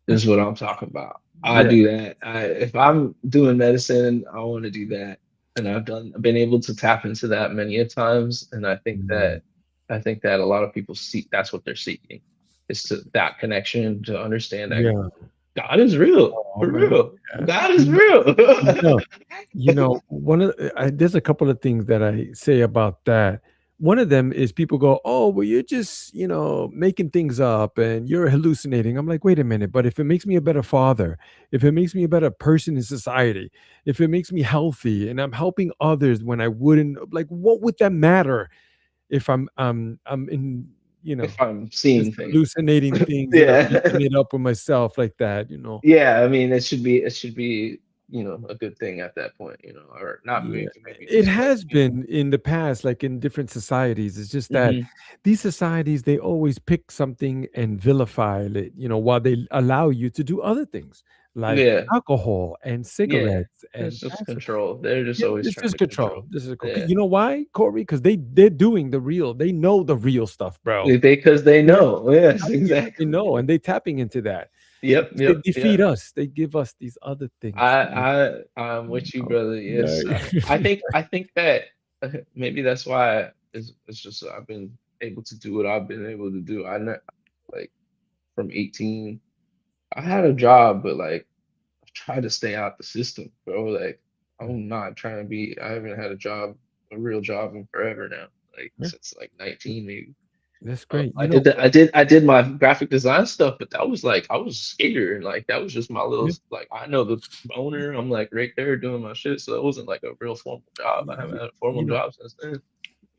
is what I'm talking about. I yeah. do that. If I'm doing medicine, I want to do that. And I've been able to tap into that many a times. And Mm, I think that a lot of people seek, that's what they're seeking, is to that connection to understand that yeah. God is real, Oh for man. real. Yeah. God is real. You know, one of there's a couple of things that I say about that. One of them is people go, "Oh, well, you're just making things up and you're hallucinating." I'm like, wait a minute, but if it makes me a better father, if it makes me a better person in society, if it makes me healthy and I'm helping others when I wouldn't, like, what would that matter if I'm in If I'm seeing just things. hallucinating things and I'm Yeah. making it up with myself like that? Yeah, I mean, it should be, a good thing at that point, or not Yeah, maybe it just like, has been in the past, like in different societies. It's just that Mhm. these societies, they always pick something and vilify it, while they allow you to do other things. like Yeah. alcohol and Yeah. cigarettes, It's and just that's control. They're just yeah, always this trying is to control. control. This is cool. Yeah. You know why, Corey? Because they're doing the real. They know the real stuff, bro. Because they They're know. Yes, tapping it. They exactly. know, and they tapping into that. Yep, They yep, defeat yep. us. They give us these other things. I'm with you, Oh, brother. no. Yes, I think that maybe that's why it's just I've been able to do what I've been able to do. I know, like from 18, I had a job, but like I tried to stay out the system, bro. Like I'm not trying to be. I haven't had a real job in forever now. Like Yeah, since like 19 maybe. that's great. I You know, did that. I did my graphic design stuff, but that was like I was scared. Like that was just my little yeah, like I know the owner. I'm like right there doing my shit. So it wasn't like a real formal job. I haven't had a you formal know, job since then.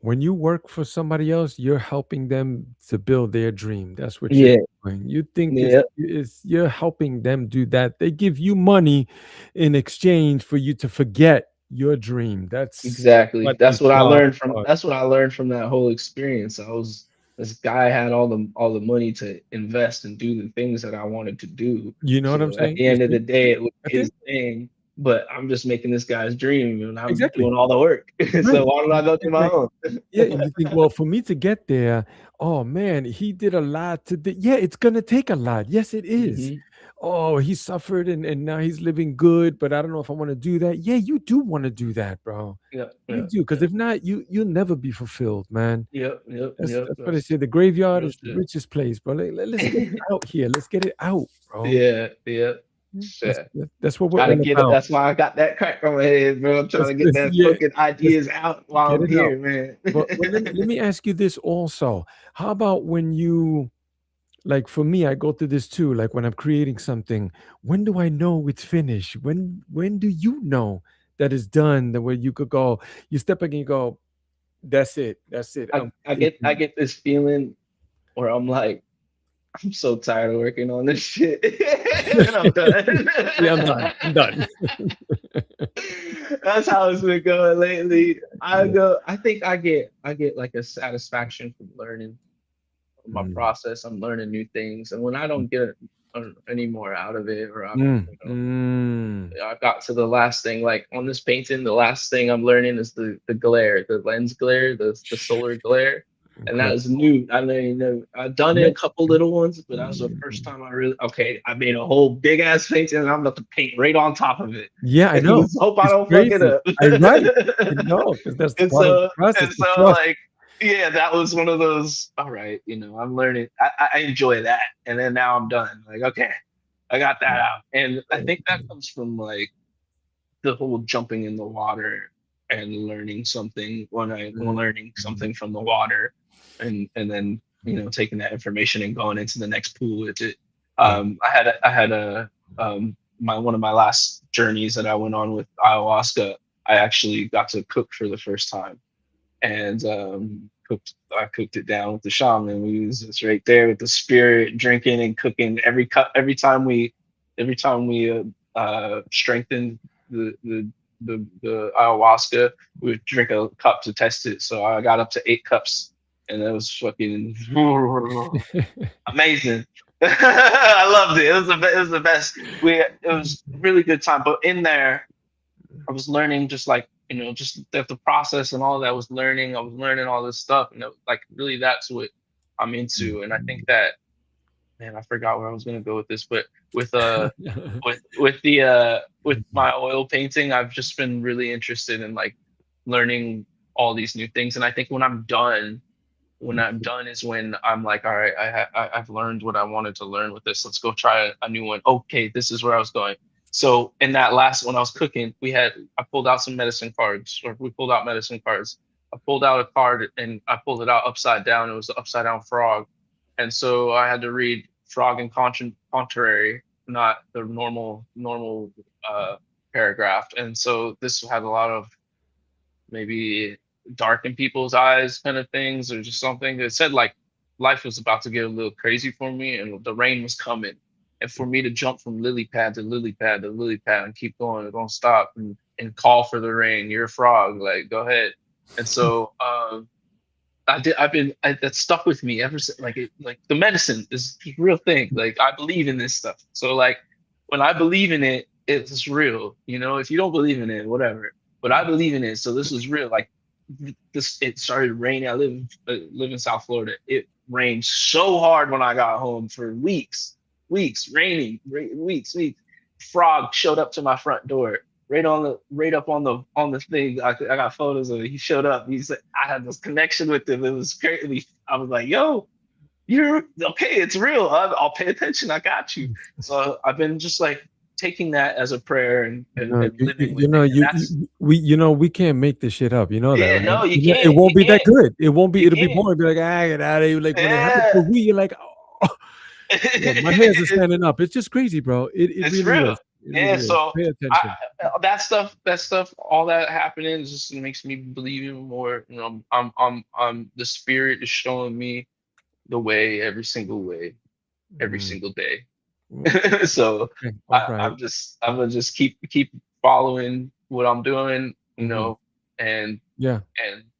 when you work for somebody else, you're helping them to build their dream. That's what you're Yeah, doing. You think yeah, it's you're helping them do that. They give you money in exchange for you to forget your dream. That's exactly. what these That's what I jobs learned from. are. That's what I learned from that whole experience. I was this guy had all the money to invest and do the things that I wanted to do. You know what I'm So at saying? the You end of see? the day, it was That's it. his thing. But I'm just making this guy's dream, and I'm Exactly. doing all the work. Right. So why don't And I you go do think my like own? yeah, and you think, well, for me to get there, oh man, he did a lot to yeah, it's gonna take a lot. Yes, it is. Hmm. Oh, he suffered and now he's living good, but I don't know if I want to do that. Yeah, you do want to do that, bro. Yeah, You yeah, do, because yeah. if not, you'll never be fulfilled, man. Yep, yep, That's yep. that's what I That's say. The graveyard real is the shit. richest place, bro. Let's get it out here. Let's get it out, bro. Yeah, yeah. Yeah, Shit. that's what we're Trying to all get it. about. That's why I got that crack on my head, bro. I'm trying to get that Yeah, fucking let's ideas out while get I'm it out. here, man. But let me ask you this also. How about when you like for me, I go through this too. Like when I'm creating something, when do I know it's finished? When do you know that it's done? The way you could go, you step back and you go, that's it, that's it. I, I get I get this feeling where I'm like, I'm so tired of working on this shit. And I'm done. Yeah, I'm done. I'm done. That's how it's been going lately. Yeah. I think I get like a satisfaction from learning my Mm, process. I'm learning new things, and when I don't get any more out of it, or mm, mm. I got to the last thing, like on this painting, the last thing I'm learning is the glare, the lens glare, the solar glare, and that Incredible. is new. I mean, I've done it Yeah. a couple little ones, but that was the first time I really okay. I made a whole big ass painting, and I'm about to paint right on top of it, Yeah, I and know. just hope I It's don't fuck it crazy. up. I right. I know, because that's the and part of the so process, and the so trust. like yeah, that was one of those. All right, I'm learning. I enjoy that, and then now I'm done. Like okay, I got that out, and I think that comes from like the whole jumping in the water and learning something when Mm, learning mm, something from the water, and then taking that information and going into the next pool with it. yeah. I had a my one of my last journeys that I went on with ayahuasca. I actually got to cook for the first time, and I cooked it down with the shaman. We was just right there with the spirit, drinking and cooking every time we strengthened the ayahuasca, we would drink a cup to test it. So I got up to 8 cups, and it was fucking amazing. I loved it. It was the best. It was a really good time. But in there, I was learning just like just the process and all that was learning. I was learning all this stuff, and like really that's what I'm into. And I think that man, I forgot where I was gonna go with this, but with with my oil painting, I've just been really interested in like learning all these new things. And I think when I'm done is when I'm like, all right, I've learned what I wanted to learn with this. Let's go try a new one. Okay, this is where I was going. So in that last when I was cooking, I pulled out some medicine cards, or we pulled out medicine cards. I pulled out a card and I pulled it out upside down. It was the upside down frog, and so I had to read frog and contrary, not the normal paragraph. And so this had a lot of maybe dark in people's eyes kind of things, or just something. It said like life was about to get a little crazy for me and the rain was coming. And for me to jump from lily pad to lily pad to lily pad and keep going, don't stop and call for the rain. You're a frog, like go ahead. And so that stuck with me ever since. Like the medicine is a real thing. Like I believe in this stuff. So like when I believe in it, it's real. You know, if you don't believe in it, whatever. But I believe in it, so this was real. Like this, it started raining. I live in South Florida. It rained so hard when I got home for weeks, raining, weeks. Frog showed up to my front door, right up on the thing. I got photos of it. He showed up. He said I had this connection with him. It was crazy. I was like, yo, you're okay, it's real. I'll pay attention. I got you. So I've been just like taking that as a prayer and and living with it. And that's we can't make this shit up. You know that, yeah, right? no, you It can't. won't You be that can't. good. It won't be. You It'll be can't. boring. Be like, get out of here. Like when it happens for Yeah. we, you're like, oh, yeah, my hairs are standing up. It's just crazy, bro. It It's really real. is. It Yeah, really is. so Pay I, attention. that stuff, all that happening just makes me believe even more. You know, the spirit is showing me the way, every Mm, single day. mm, So okay, all right. I'm gonna just keep following what I'm doing, Hmm. and Yeah,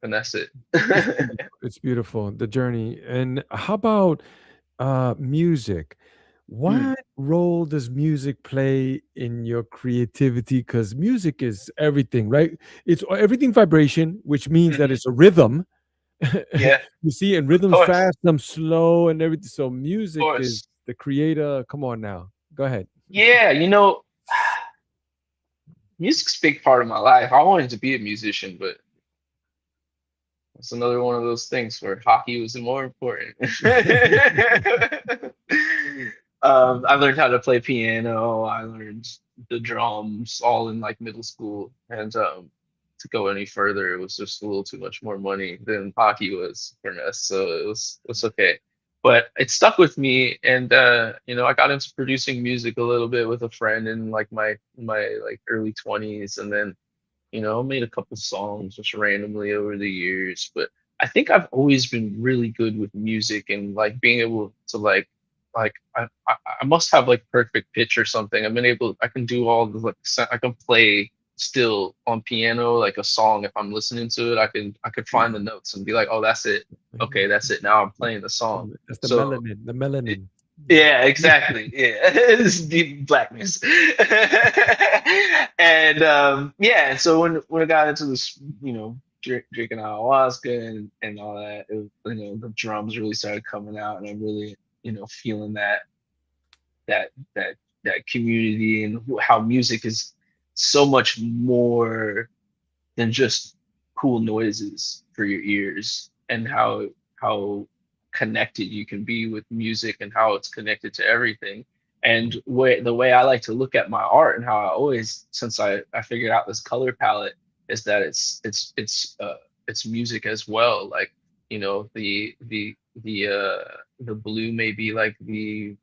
and that's it. it's beautiful. It's beautiful, the journey. And how about music? Mm, What role does music play in your creativity? Because music is everything, right? It's everything vibration, which means that mhm. it's a rhythm. Yeah, You see, and of rhythms course, fast, some slow, and everything. So of music is course. the creator. Come on now, go ahead. Yeah, music's a big part of my life. I wanted to be a musician, but it's another one of those things where hockey was more important. I learned how to play piano. I learned the drums all in like middle school, and to go any further, it was just a little too much more money than hockey was for us. So it's okay, but it stuck with me, and I got into producing music a little bit with a friend in like my like early 20s, and then made a couple songs just randomly over the years. But I think I've always been really good with music and like being able to like I must have like perfect pitch or something. I can do all the like I can play still on piano like a song. If I'm listening to it, I could find the notes and be like, oh, that's it. Okay, that's it. Now I'm playing the song. That's the So melanin. The melanin. yeah, exactly. Yeah, it's deep blackness. And yeah, so when I got into this, drinking ayahuasca and all that, the drums really started coming out, and I'm really, feeling that that that community and how music is so much more than just cool noises for your ears, and how connected you can be with music and how it's connected to everything. And the way I like to look at my art and how I always, since I figured out this color palette, is that it's music as well. Like, the blue may be like the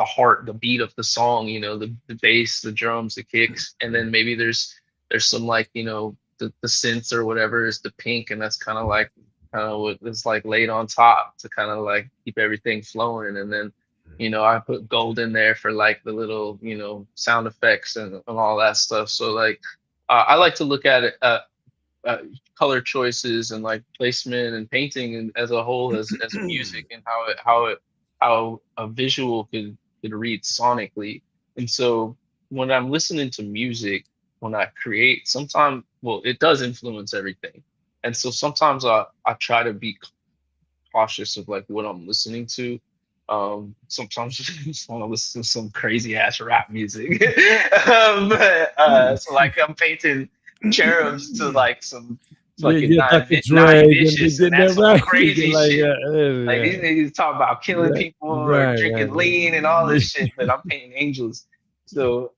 heart, the beat of the song, the bass, the drums, the kicks, and then maybe there's some like, the synths or whatever is the pink, and that's kind of what is like laid on top to kind of like keep everything flowing. And then, I put gold in there for like the little, sound effects and all that stuff. So like I like to look at it uh, color choices and like placement and painting and as a whole as music, and how a visual could read sonically. And so when I'm listening to music, when I create, sometimes, well, it does influence everything. And so sometimes I try to be cautious of like what I'm listening to. Sometimes I just want to listen to some crazy ass rap music. So like I'm painting cherubs to like some fucking Yeah, Dr. nine Dre, vicious, and getting that that's some right. You're crazy like, shit. Like these yeah, niggas talk about killing right, people or right, right, drinking lean and all this shit, but I'm painting angels. So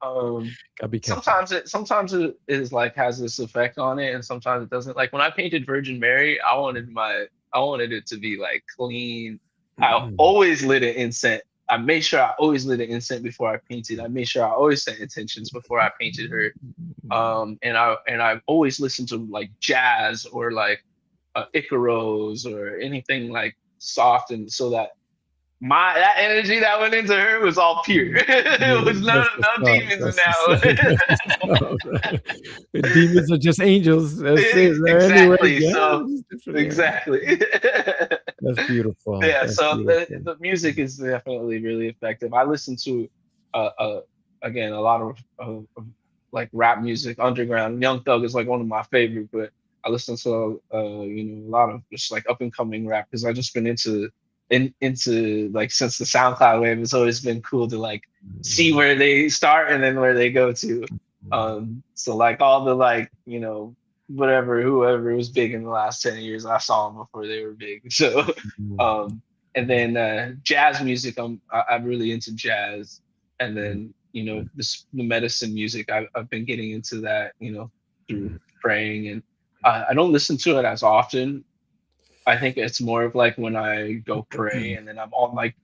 Gotta be careful. sometimes it is like has this effect on it, and sometimes it doesn't. Like when I painted Virgin Mary, I wanted it to be like clean. I always lit an incense. I made sure I always lit an incense before I painted. I made sure I always set intentions before I painted her. And I always listened to like jazz or like Icaros or anything like soft, and so that that energy that went into her was all pure. It was That's no what's up. demons in That's what's up. that That's what's up. The demons are just angels. That's it. one. Right? Anyway, Exactly. yeah, So it's different, yeah. exactly. That's beautiful. Yeah. That's So the, beautiful. the music is definitely really effective. I listen to. uh again, a lot of like rap music, underground. Young Thug is like one of my favorite, but I listen to a lot of just like up and coming rap because I just been into like since the SoundCloud wave. It's always been cool to like see where they start and then where they go to. So like all the like whatever whoever was big in the last 10 years, I saw them before they were big. So and then jazz music, I'm really into jazz, and then the medicine music. I've been getting into that through praying, and I don't listen to it as often. I think it's more of like when I go pray, and then I'm on like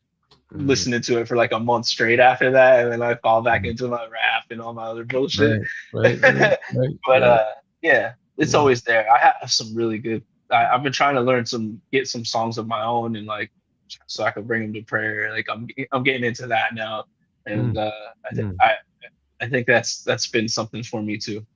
listening to it for like a month straight after that, and then I fall back into my rap and all my other bullshit. Right, right, right, right. But Yeah, yeah, it's yeah. always there. I have some really good. I've been trying to get some songs of my own, and like so I could bring them to prayer. Like I'm getting into that now, and Mm, I think mm. I think that's been something for me too.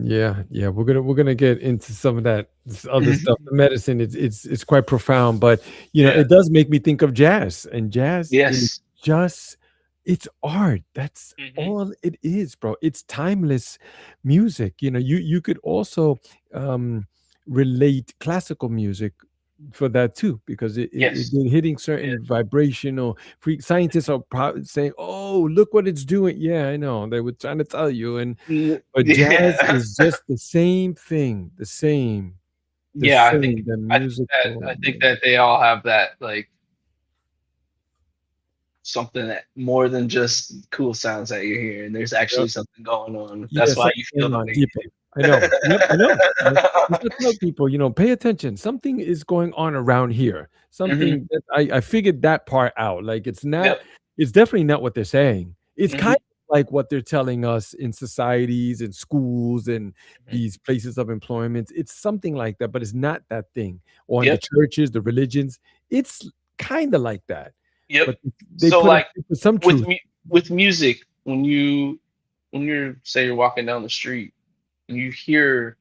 Yeah, yeah, we're gonna get into some of that other stuff. The medicine, it's quite profound, but Yeah. it does make me think of jazz, and jazz is Yes. just it's art. That's Hmm. all it is, bro. It's timeless music. You could also um, relate classical music for that too, because Yes. it hitting Yeah. certain vibrational scientists are saying, "Oh, look what it's doing." Yeah, I know they were trying to tell you, and but jazz Yeah. is just the same thing, the Yeah. I think same, the I think that musical. I think that they all have that like something that more than just cool sounds that you're hearing. There's Yep. actually something going on. Yeah, That's why something you feel going the on way deeper. you I know. Yep, I know. Yep. do. That's what I tell people, pay attention. Something is going on around here. Hmm. Something that I figured that part out. Like Yep. it's definitely not what they're saying. It's kind Hmm. of like what they're telling us in societies and schools and these places of employment. It's something like that, but it's not that thing. Or in the Yep. churches, the religions, it's kind of like that. Yep. But they So put like it some with truth. me with music, when you're say you're walking down the street and you hear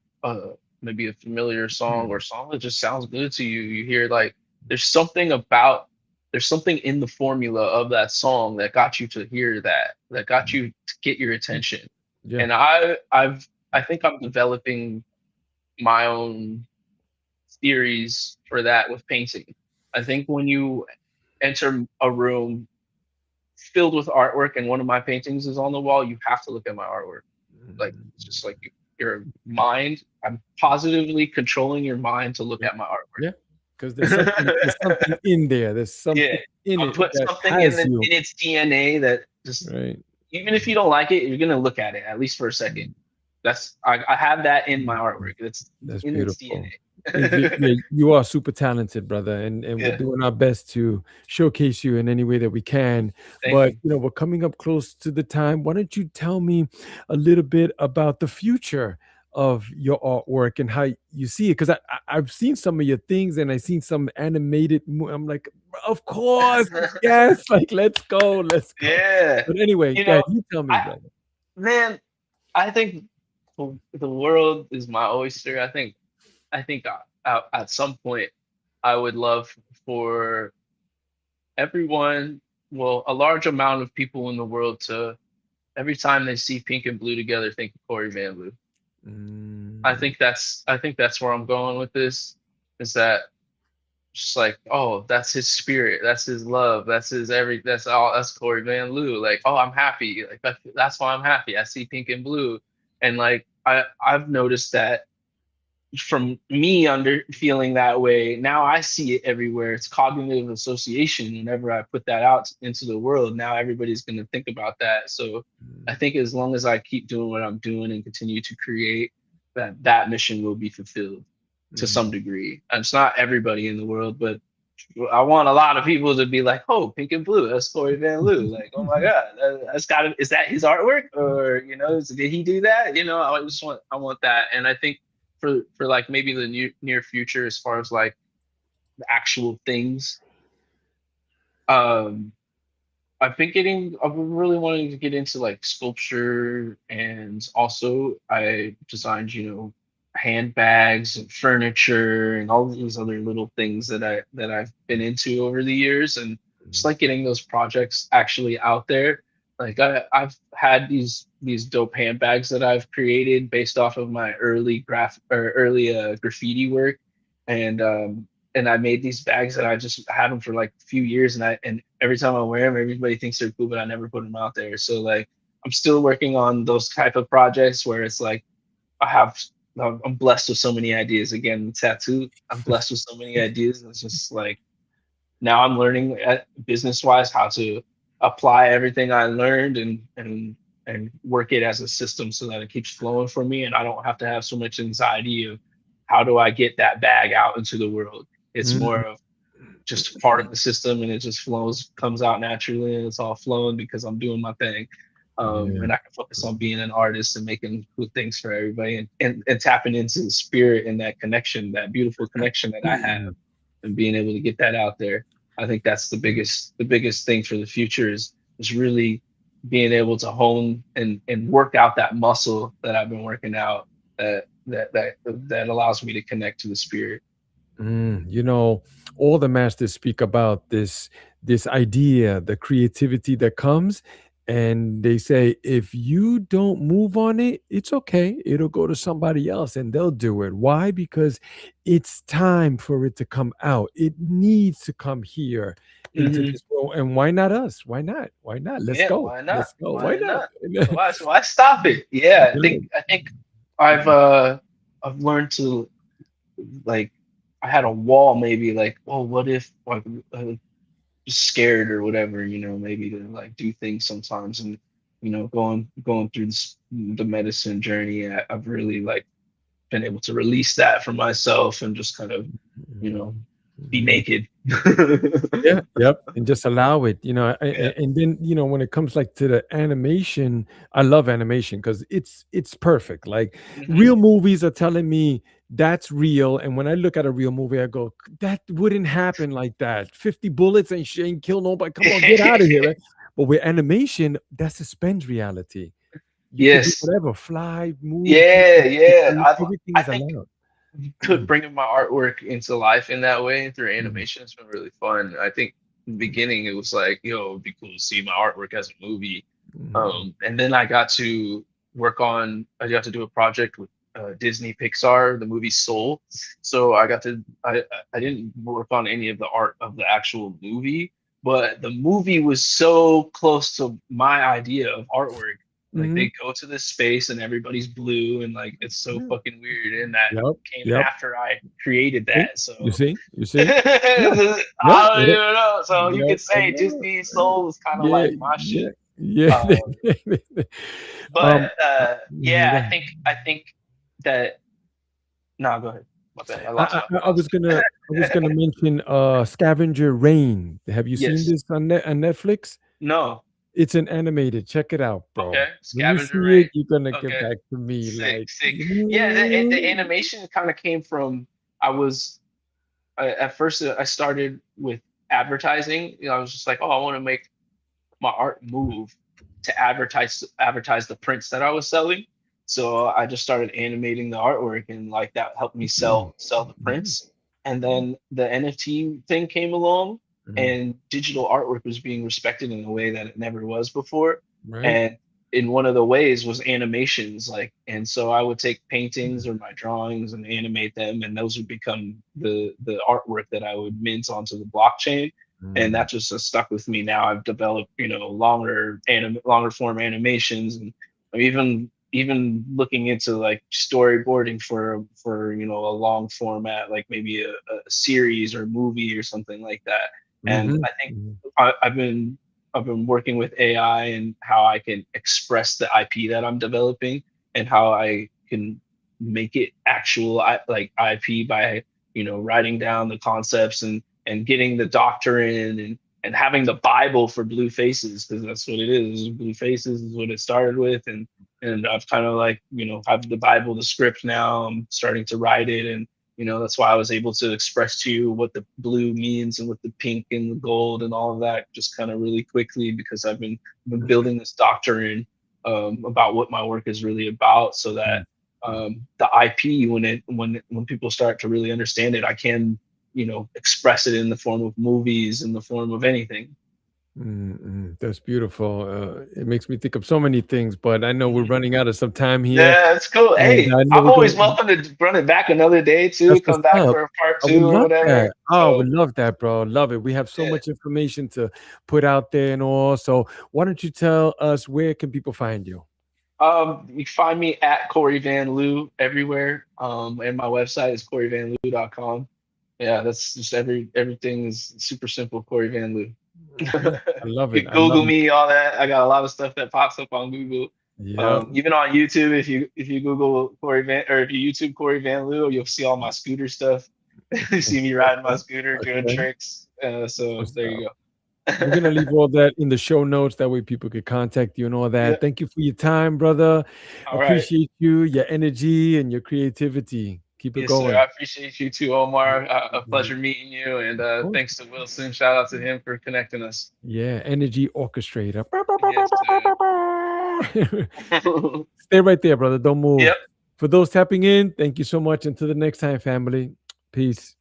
maybe a familiar song or a song that just sounds good to you, you hear like there's something about there's something in the formula of that song that got you to hear that got you to get your attention. Yeah. And I think I'm developing my own theories for that with painting. I think when you enter a room filled with artwork and one of my paintings is on the wall, you have to look at my artwork. Like it's just like your mind. I'm positively controlling your mind to look Yeah. at my Yeah. artwork. Because there's something in there. There's Yeah, something in I'll it put that something has you. in its DNA that just Right. even if you don't like it, you're gonna look at it at least for a second. I have that in my artwork. It's That's in its beautiful. DNA. Yeah, you are super talented, brother, and we're Yeah, doing our best to showcase you in any way that we can. thank But you. we're coming up close to the time. Why don't you tell me a little bit about the future of your artwork and how you see it? Because I've seen some of your things and I've seen some animated. I'm like, of course, yes, like let's go, let's go. Yeah, But anyway, you guys, know, you tell me, I brother. man, I think the world is my oyster. I think at some point I would love for everyone, well, a large amount of people in the world to every time they see pink and blue together think of Cory Van Lew. Mm, I think that's where I'm going with this. Is that just like, oh, that's his spirit, that's his love, that's all, that's Cory Van Lew. Like, oh, I'm happy. Like that's why I'm happy. I see pink and blue, and like I've noticed that from me under feeling that way, now I see it everywhere. It's cognitive association. Whenever I put that out into the world, now everybody's going to think about that. So I think as long as I keep doing what I'm doing and continue to create, that mission will be fulfilled to some mm. degree. And it's not everybody in the world, but I want a lot of people to be like, "Oh, pink and blue, that's Cory Van Lew." Like, "Oh my God, that's got to, is that his artwork, or did he do that?" I want that, and I think for like maybe the near future, as far as like the actual things, um, I've been really wanting to get into like sculpture, and also I designed, handbags and furniture and all these other little things that I've been into over the years, and just like getting those projects actually out there. Like I've had these dope handbags that I've created based off of my early early graffiti work, and I made these bags that I just had them for like a few years, and every time I wear them, everybody thinks they're cool, but I never put them out there. So like I'm still working on those type of projects where it's like I have I'm blessed with so many ideas. Again, the tattoo, I'm blessed with so many ideas, and it's just like now I'm learning business wise how to apply everything I learned and work it as a system so that it keeps flowing for me and I don't have to have so much anxiety of how do I get that bag out into the world. It's Mm, more of just part of the system and it just flows, comes out naturally and it's all flowing because I'm doing my thing. yeah. And I can focus on being an artist and making cool things for everybody and tapping into the spirit and that connection, that beautiful connection that I have and being able to get that out there. I think that's the biggest thing for the future is really being able to hone and work out that muscle that I've been working out that allows me to connect to the spirit. You know, all the masters speak about this idea, the creativity that comes, and they say if you don't move on it, it's okay. It'll go to somebody else and they'll do it. Why? Because it's time for it to come out. It needs to come here into Hmm. this world. And why not us? Why not? Why not? Let's Yeah, go. why not? Let's go. Why Why not? not? Why stop it? Yeah, I think I've I've learned to like I had a wall maybe like, well, what if like I was just scared or whatever, maybe to like do things sometimes and going through the medicine journey, I've really like been able to release that from myself and just kind of, you know, be Mhm. naked. Yeah, yep, and just allow it, Yeah. and then, when it comes, like, to the animation, I love animation because it's perfect, like, Hmm. real movies are telling me that's real, and when I look at a real movie, I go, "That wouldn't happen like that, 50 bullets and she ain't kill nobody, come on, get out of here," right? But with animation, that suspends reality. You could do Yes. whatever, fly, move, touch, Yeah, yeah. everything I is think allowed. put bringing my artwork into life in that way through Mhm, animation has been really fun. I think in the beginning it was like, it'd be cool to see my artwork as a movie. mhm, And then I got to do a project with Disney Pixar, the movie Soul. So I didn't work on any of the art of the actual movie, but the movie was so close to my idea of artwork. Like mhm. they go to this space and everybody's blue and like it's so Yeah. fucking weird. And that Yep, came yep. after I created See? that. You So see? You see? Yeah. I No, don't even know. So you yep, could I say know. Disney Soul is kind of Yeah, like my yeah, shit. yeah. Um, but yeah, Go I think that no, go ahead. My bad. I lost I my I I lost was gonna I was it. gonna mention, Scavenger Rain. Have you seen Yes. this on Netflix? No. It's an animated. Check it out, bro. Okay. When you Scavenger see it, Rain. you're gonna get Okay. back to me Sick, like, sick. Yeah, the animation kind of came from I was at first I started with advertising. I was just like, oh, I want to make my art move to advertise the prints that I was selling. So I just started animating the artwork and like that helped me sell the Mhm, prints. And then the NFT thing came along mhm. and digital artwork was being respected in a way that it never was before. Right? And in one of the ways was animations like and so I would take paintings or my drawings and animate them and those would become the artwork that I would mint onto the blockchain and Mm, that just has stuck with me. Now I've developed, longer form animations, and I'm even looking into like storyboarding for a long format, like maybe a series or movie or something like that. And mhm, I think mhm, I, I've been I've been working with AI and how I can express the IP that I'm developing and how I can make it actual like IP by writing down the concepts and getting the doctrine and having the Bible for blue faces because that's what it is. Blue faces is what it started with, and I've kind of like have the Bible, the script now. I'm starting to write it, and that's why I was able to express to you what the blue means and what the pink and the gold and all of that just kind of really quickly because I've been building this doctrine about what my work is really about, so that mm. the IP when people start to really understand it, I can express it in the form of movies, in the form of anything. That's beautiful. It makes me think of so many things, but I know we're Mhm. running out of some time here, Yeah, it's cool. and Hey, I know I'm we're always going. welcome to run it back another day That's too. what's Come back up. for a part I would two or love whatever. that. Oh, I would So love that, bro. Love it. We have so yeah. much information to put out there and all. So why don't you tell us where can people find you? You can find me at Cory Van Lew everywhere. And my website is CoryVanLew.com. Yeah, that's just everything is super simple. Cory Van Lew. Okay. I love it. You I love Google it. me, all that. I got a lot of stuff that pops up on Google. Yeah. Even on YouTube, if you Google Cory Van or if you YouTube Cory Van Lew, you'll see all my scooter stuff. You see me riding my scooter, doing Okay. tricks. That's So what's there up. you We're gonna go. leave all that in the show notes. That way people could contact you and all Yeah. that. Thank you for your time, brother. All right. Appreciate you, your energy and your creativity. Keep it Yes, sir. I going. appreciate you too, Omar. A pleasure meeting you. And Of course. thanks to Wilson. Shout out to him for connecting us. Yeah, energy orchestrator. Yes, sir. Stay right there, brother. Don't Yep. move. For those tapping in, thank you so much. Until the next time, family. Peace.